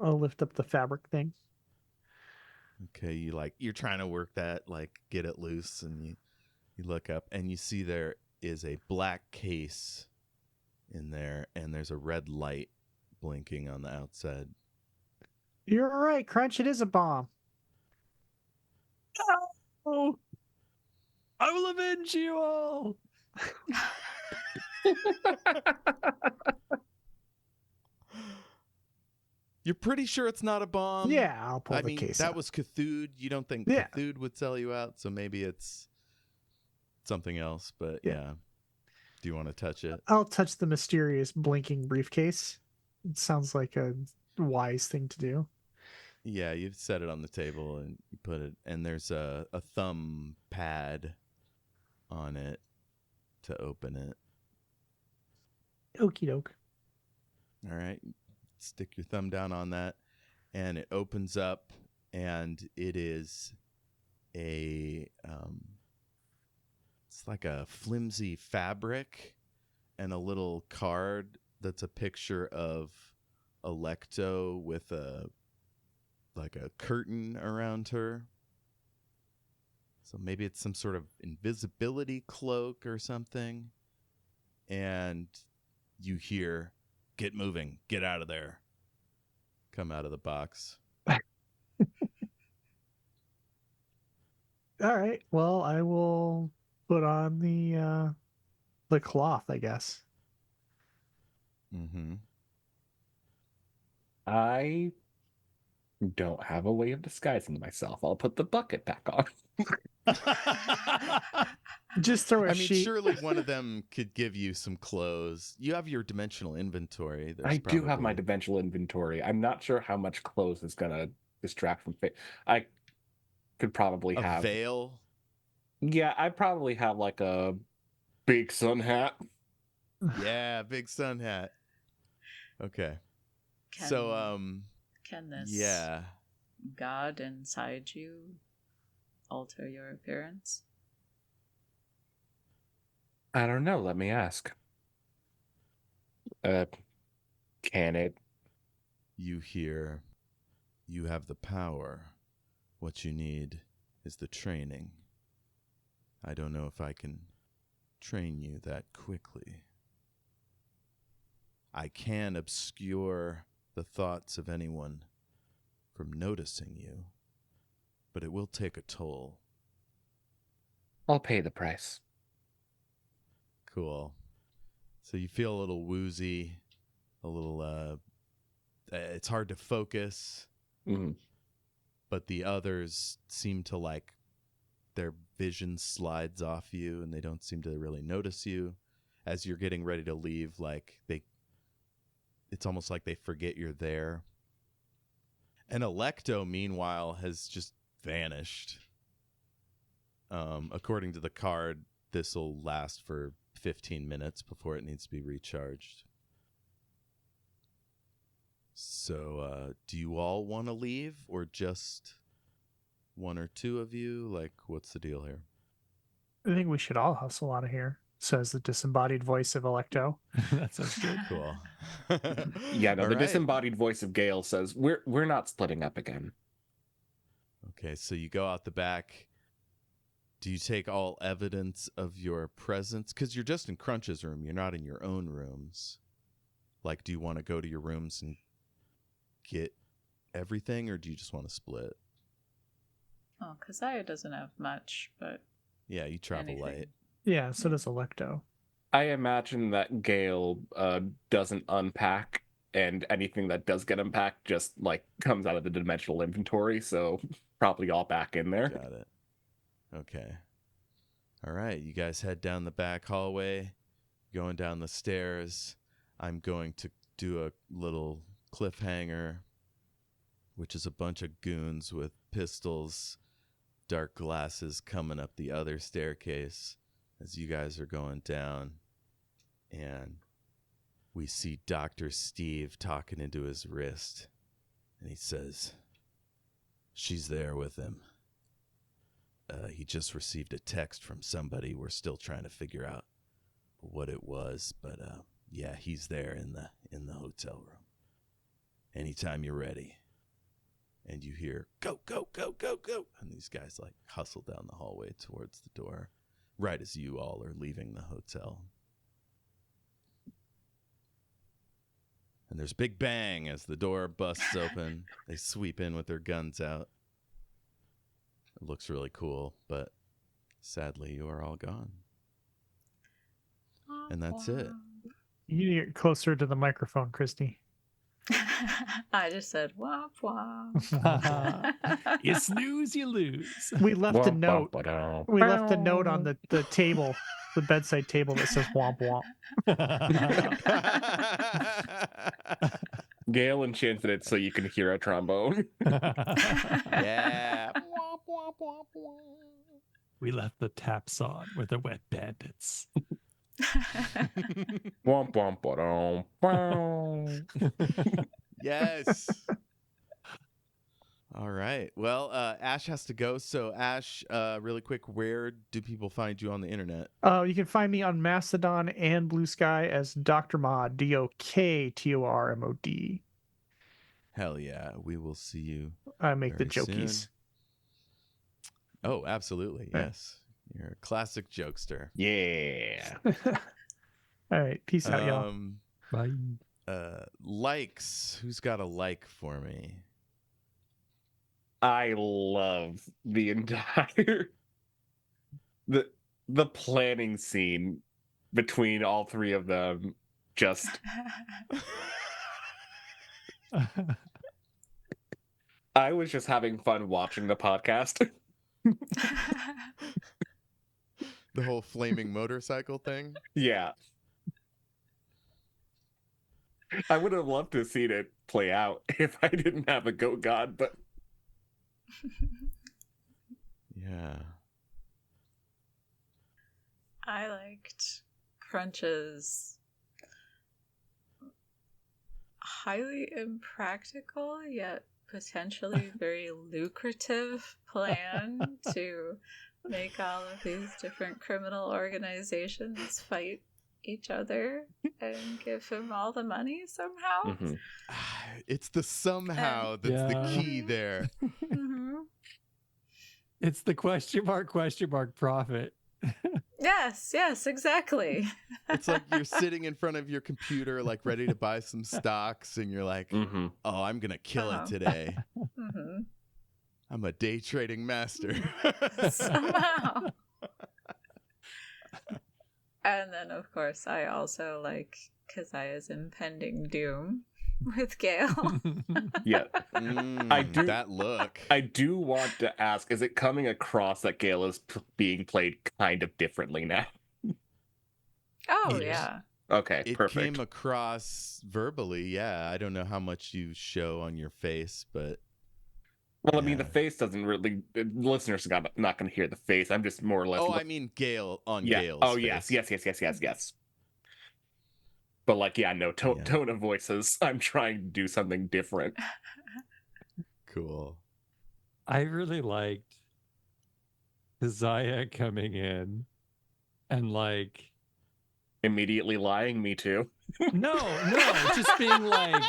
I'll lift up the fabric thing. Okay, you're trying to work that, like get it loose, and you look up and you see there is a black case in there, and there's a red light blinking on the outside. You're right, Crunch. It is a bomb. Oh, I will avenge you all. You're pretty sure it's not a bomb? Yeah, I'll pull the case that out. was Cthulhu. You don't think Yeah. Cthulhu would sell you out, so maybe it's something else, but yeah. Do you want to touch it? I'll touch the mysterious blinking briefcase. It sounds like a wise thing to do. Yeah, you set it on the table and you put it, and there's a thumb pad on it to open it. Okie doke. All right. Stick your thumb down on that, and it opens up, and it is it's like a flimsy fabric and a little card that's a picture of Alecto with a curtain around her. So maybe it's some sort of invisibility cloak or something. And you hear, "Get moving, get out of there," come out of the box. All right. Well, I will put on the cloth, I guess. Mm-hmm. I don't have a way of disguising myself. I'll put the bucket back on. Just throw a I mean, sheet. surely one of them could give you some clothes. You have your dimensional inventory. There's I do have my probably- dimensional inventory. I'm not sure how much clothes is gonna distract from fate. I could probably a have. veil. Yeah, I probably have like a big sun hat. Yeah, big sun hat. Okay. Can, So, can this yeah. god inside you alter your appearance? I don't know. Let me ask. Can it? You hear, you have the power. What you need is the training. I don't know if I can train you that quickly. I can obscure the thoughts of anyone from noticing you, but it will take a toll. I'll pay the price. Cool. So you feel a little woozy, a little, it's hard to focus, Mm-hmm. but the others seem to like their vision slides off you and they don't seem to really notice you as you're getting ready to leave. Like it's almost like they forget you're there. And Alecto, meanwhile, has just vanished. According to the card, this will last for 15 minutes before it needs to be recharged. So, do you all want to leave, or just one or two of you? Like, what's the deal here? I think we should all hustle out of here, says the disembodied voice of Alecto. That sounds good. Cool. Yeah, no, All the right. disembodied voice of Gale says, we're not splitting up again. Okay, so you go out the back. Do you take all evidence of your presence? Because you're just in Crunch's room. You're not in your own rooms. Like, do you want to go to your rooms and get everything, or do you just want to split? Oh, Keziah doesn't have much, but Yeah, you travel anything. light. Yeah, so does Alecto. I imagine that Gale doesn't unpack, and anything that does get unpacked just like comes out of the dimensional inventory, so probably all back in there. Got it. Okay. All right, you guys head down the back hallway, going down the stairs. I'm going to do a little cliffhanger, which is a bunch of goons with pistols, dark glasses coming up the other staircase as you guys are going down. And we see Dr. Steve talking into his wrist. And he says, "She's there with him. He just received a text from somebody. We're still trying to figure out what it was. But yeah, he's there in the hotel room. Anytime you're ready." And you hear, "Go, go, go, go, go." And these guys like hustle down the hallway towards the door right as you all are leaving the hotel. And there's a big bang as the door busts open. They sweep in with their guns out. It looks really cool, but sadly you are all gone. And that's it. You need to get closer to the microphone, Kristy. I just said womp womp. You snooze, you lose. We left a note. Womp-womp-a-dum. We left a note on the table, the bedside table that says womp womp. Gale enchanted it so you can hear a trombone. Yeah. We left the taps on with the wet bandits. Womp-womp-a-dum. Yes. All right. Well, Ash has to go. So, Ash, really quick, where do people find you on the internet? You can find me on Mastadon and Blue Sky as Dr. Mod, DOKTORMOD. Hell yeah. We will see you. I make the Very jokies. soon. Oh, absolutely. Right. Yes. You're a classic jokester. Yeah. All right. Peace out, y'all. Bye. Likes. Who's got a like for me? I love the entire the planning scene between all three of them. Just I was just having fun watching the podcast. The whole flaming motorcycle thing? Yeah. I would have loved to have seen it play out if I didn't have a goat god, but Yeah. I liked Crunch's highly impractical yet potentially very lucrative plan to make all of these different criminal organizations fight each other and give him all the money somehow. It's the somehow that's the key there. It's the question mark profit. Yes, exactly. It's like you're sitting in front of your computer, like ready to buy some stocks, and you're like, oh, I'm going to kill it today. I'm a day trading master. Somehow. And then, of course, I also like Keziah's impending doom with Gale. yeah. I do that look. I do want to ask, is it coming across that Gale is being played kind of differently now? Oh, yeah. Okay, it perfect. Came across verbally, yeah. I don't know how much you show on your face, but... Well, I mean, the face doesn't really... Listeners are not going to hear the face. I'm just more or less... I mean Gale on Gale's face. Yes. But, like, yeah, no, tone of voices. I'm trying to do something different. Cool. I really liked Keziah coming in and, like... Immediately lying, me too. No, just being like,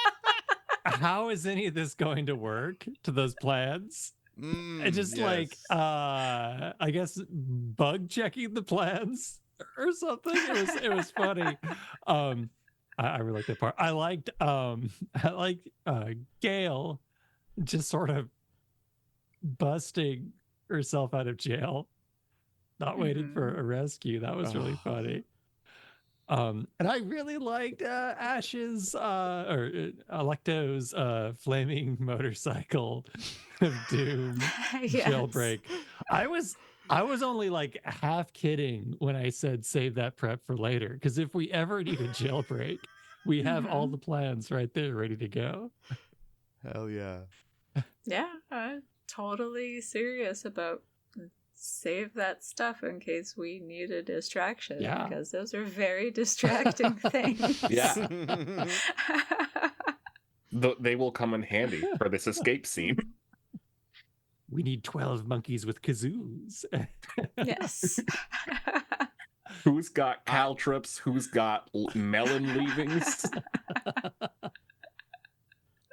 how is any of this going to work to those plans? And just like, I guess bug checking the plans or something. It was funny. I really liked that part. I liked Gale just sort of busting herself out of jail, not waiting for a rescue. That was really funny. And I really liked Ash's or Alecto's flaming motorcycle of doom jailbreak. I was only like half kidding when I said save that prep for later, because if we ever need a jailbreak, we have all the plans right there ready to go. Hell yeah. Yeah, I'm totally serious about save that stuff in case we need a distraction, because those are very distracting things. Yeah. They will come in handy for this escape scene. We need 12 monkeys with kazoos. Yes. Who's got caltrops? Who's got melon leavings?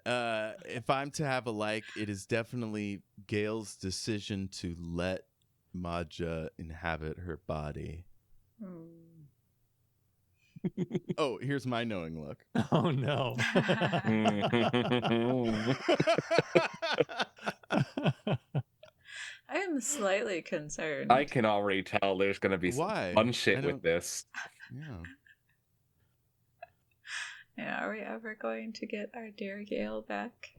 If I'm to have a like, it is definitely Gale's decision to let Maja inhabit her body. Oh, here's my knowing look. Oh no. I am slightly concerned. I can already tell there's going to be some fun shit with this. Yeah, are we ever going to get our dear Gale back?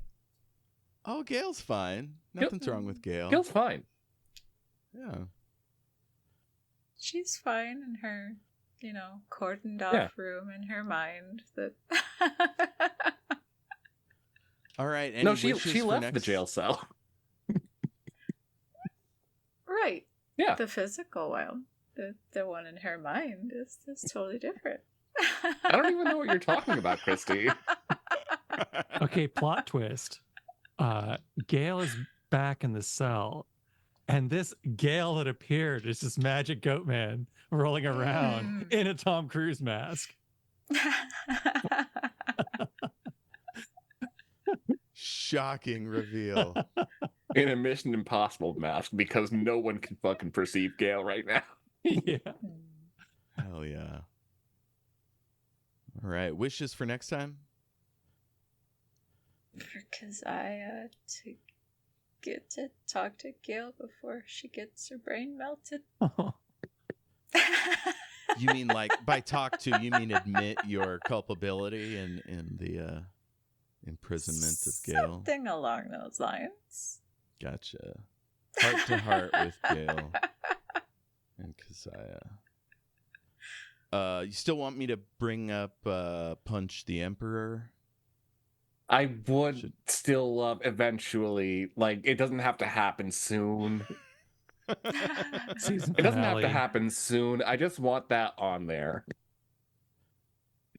Oh, Gale's fine. Nothing's wrong with Gale. Gale's fine. Yeah. She's fine in her, cordoned off room in her mind. That. All right. No, she left the jail cell. Right. Yeah. The physical one. The one in her mind is totally different. I don't even know what you're talking about, Kristy. Okay, plot twist. Gale is back in the cell, and this Gale that appeared is this magic goat man rolling around in a Tom Cruise mask. Shocking reveal. In a Mission Impossible mask, because no one can fucking perceive Gale right now. Yeah. Hell yeah. All right. Wishes for next time? For Keziah to get to talk to Gale before she gets her brain melted. You mean like by talk to, you mean admit your culpability in the imprisonment of Gale? Something along those lines. Gotcha. Heart to heart with Gale. And Keziah. You still want me to bring up Punch the Emperor? I would still love eventually. Like, it doesn't have to happen soon. Season It doesn't have to finale. happen soon. I just want that on there.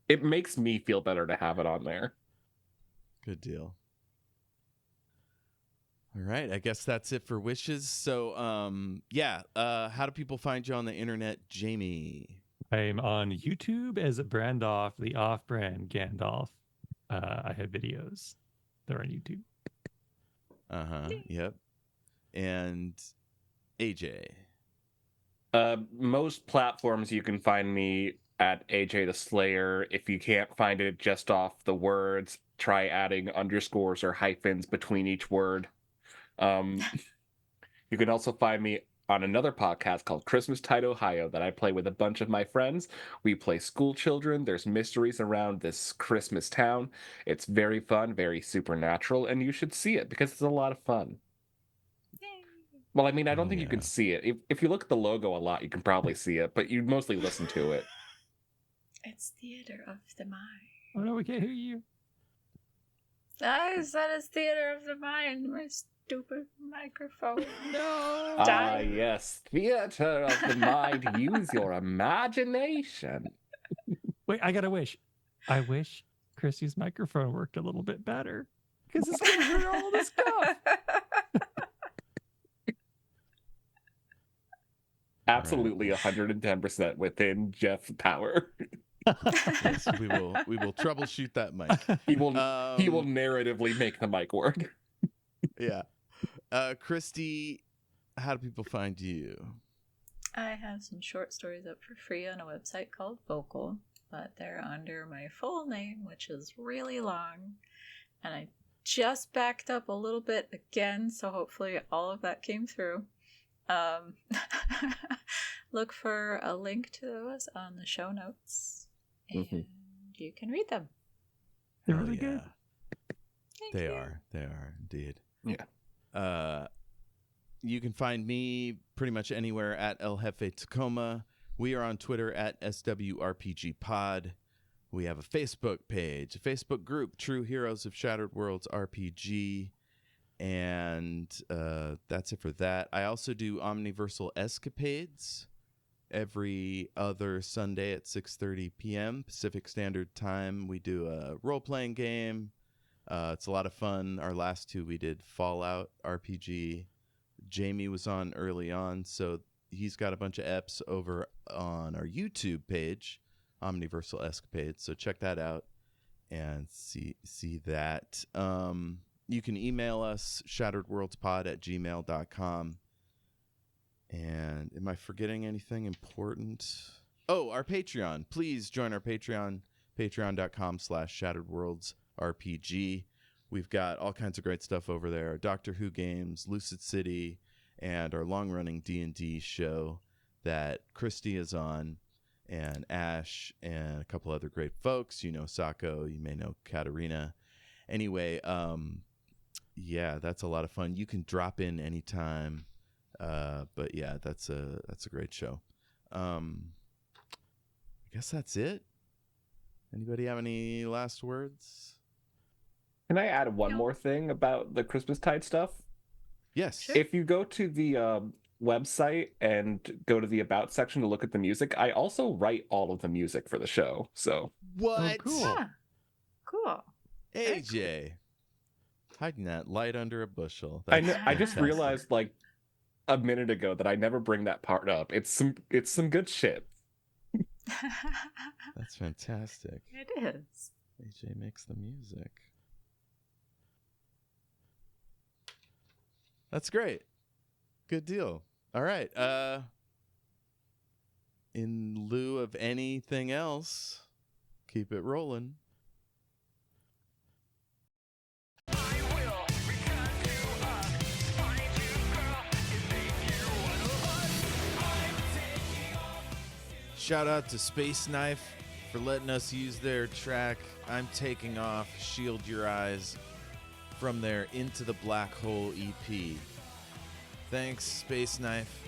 It makes me feel better to have it on there. Good deal. All right, I guess that's it for wishes. So, how do people find you on the internet, Jayme? I'm on YouTube as Brandoff, the off-brand Gandalf. I have videos. They're on YouTube. Yep. And AJ. Most platforms you can find me at AJ the Slayer. If you can't find it just off the words, try adding underscores or hyphens between each word. You can also find me on another podcast called Christmas Tide Ohio that I play with a bunch of my friends. We play school children. There's mysteries around this Christmas town. It's very fun, very supernatural, and you should see it because it's a lot of fun. Well, I mean, I don't think you can see it. If you look at the logo a lot, you can probably see it, but you mostly listen to it. It's theater of the mind. Oh no, we can't hear you. I said it's theater of the mind. My stupid microphone. No. Ah, yes, theater of the mind. Use your imagination. Wait, I got a wish. I wish Kristy's microphone worked a little bit better because it's gonna hurt all this stuff. Absolutely 110% within Jeff's power. Yes, we will troubleshoot that mic. He will narratively make the mic work. Yeah. Kristy, how do people find you? I have some short stories up for free on a website called Vocal, but they're under my full name, which is really long. And I just backed up a little bit again, so hopefully all of that came through. Look for a link to those on the show notes, and you can read them. They're really good. They are indeed. Yeah. You can find me pretty much anywhere at El Jefe Tacoma. We are on Twitter at SWRPG Pod. We have a Facebook page, a Facebook group, True Heroes of Shattered Worlds RPG. And that's it for that. I also do Omniversal Escapades every other Sunday at 6:30 p.m. Pacific Standard Time. We do a role-playing game. It's a lot of fun. Our last two we did Fallout RPG. Jayme was on early on, so he's got a bunch of eps over on our YouTube page, Omniversal Escapades. So check that out and see that. You can email us, shatteredworldspod@gmail.com. And am I forgetting anything important? Oh, our Patreon. Please join our Patreon, patreon.com/shatteredworldsrpg. We've got all kinds of great stuff over there. Doctor Who games, Lucid City, and our long-running D&D show that Kristy is on, and Ash, and a couple other great folks. You know Sako, you may know Katarina. Anyway, yeah, that's a lot of fun. You can drop in anytime. But yeah, that's a great show. I guess that's it. Anybody have any last words? Can I add one more thing about the Christmastide stuff? Yes. Sure. If you go to the website and go to the About section to look at the music, I also write all of the music for the show. So What? Oh, cool. Yeah. Cool. AJ. Hiding that light under a bushel. I That's just fantastic. realized like a minute ago that I never bring that part up. It's some good shit. That's fantastic. It is. AJ makes the music. That's great. Good deal. All right. In lieu of anything else, keep it rolling. Shout out to Space Knife for letting us use their track, I'm Taking Off, Shield Your Eyes, from their Into the Black Hole EP. Thanks, Space Knife.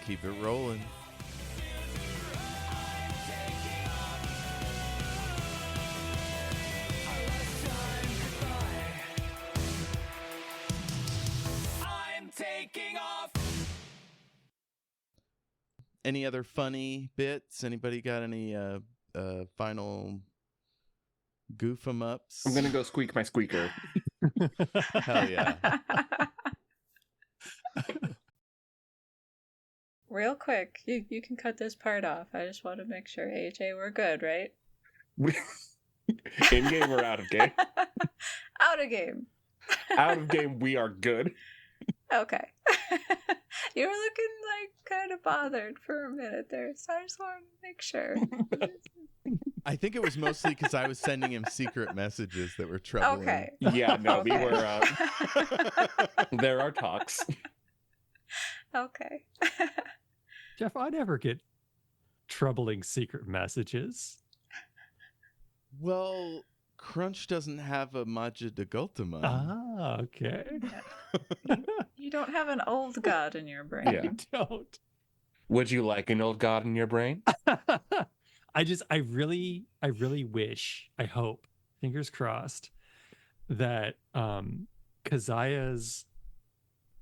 keep it rolling. Any other funny bits? Anybody got any final goof 'em ups? I'm gonna go squeak my squeaker. Hell yeah. Real quick, you can cut this part off. I just want to make sure, AJ, we're good, right? In game or out of game? Out of game. Out of game, we are good. Okay. You were looking like kind of bothered for a minute there, so I just wanted to make sure. I think it was mostly because I was sending him secret messages that were troubling. Okay. Yeah, no, Okay. we were. There are talks. Okay. Jeff, I never get troubling secret messages. Well, Crunch doesn't have a Maja de Gultama. Ah, okay. You don't have an old god in your brain. Yeah. I don't. Would you like an old god in your brain? I really wish, I hope, fingers crossed, that Keziah's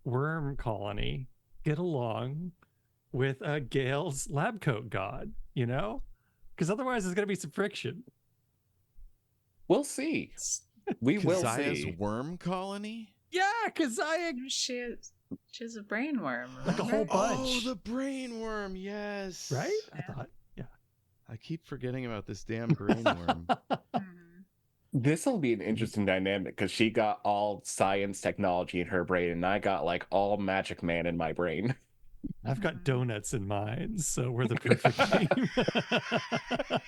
worm colony get along with Gale's lab coat god, you know? Because otherwise there's going to be some friction. We'll see. We will Keziah's see. worm colony? Yeah, Keziah, She has a brain worm. like a whole remember? bunch. Oh, the brain worm, yes. Right? I Yeah. thought, yeah. I keep forgetting about this damn brain worm. Mhm. This will be an interesting dynamic because she got all science technology in her brain, and I got like all Magic Man in my brain. I've got donuts in mine, so we're the perfect team.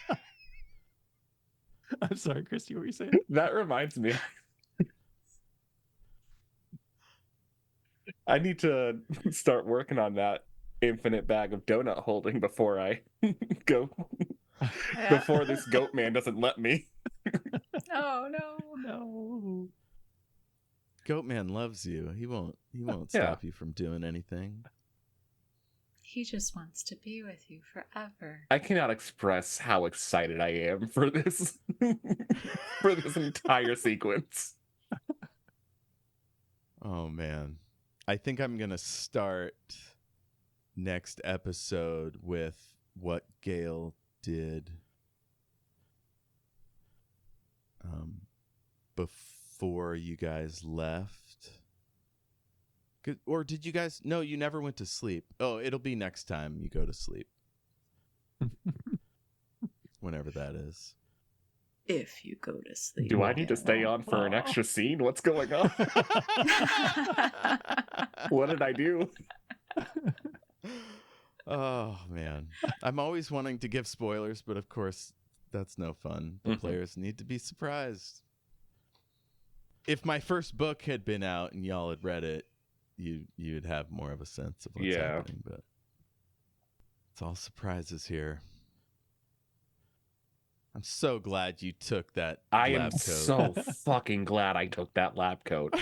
I'm sorry, Kristy, what were you saying? That reminds me. I need to start working on that infinite bag of donut holding before I go. Yeah. Before this goat man doesn't let me. Oh no. No. Goatman loves you. He won't Yeah. stop you from doing anything. He just wants to be with you forever. I cannot express how excited I am for this for this entire sequence. Oh man. I think I'm going to start next episode with what Gale did before you guys left. Or did you guys? No, you never went to sleep. Oh, it'll be next time you go to sleep. Whenever that is. If you go to sleep. Do I need to stay on for an extra scene? What's going on? What did I do? Oh man, I'm always wanting to give spoilers, but of course that's no fun. The players need to be surprised. If my first book had been out and y'all had read it, you'd have more of a sense of what's happening. But it's all surprises here. I'm so glad you took that I lab am coat. so fucking glad I took that lab coat.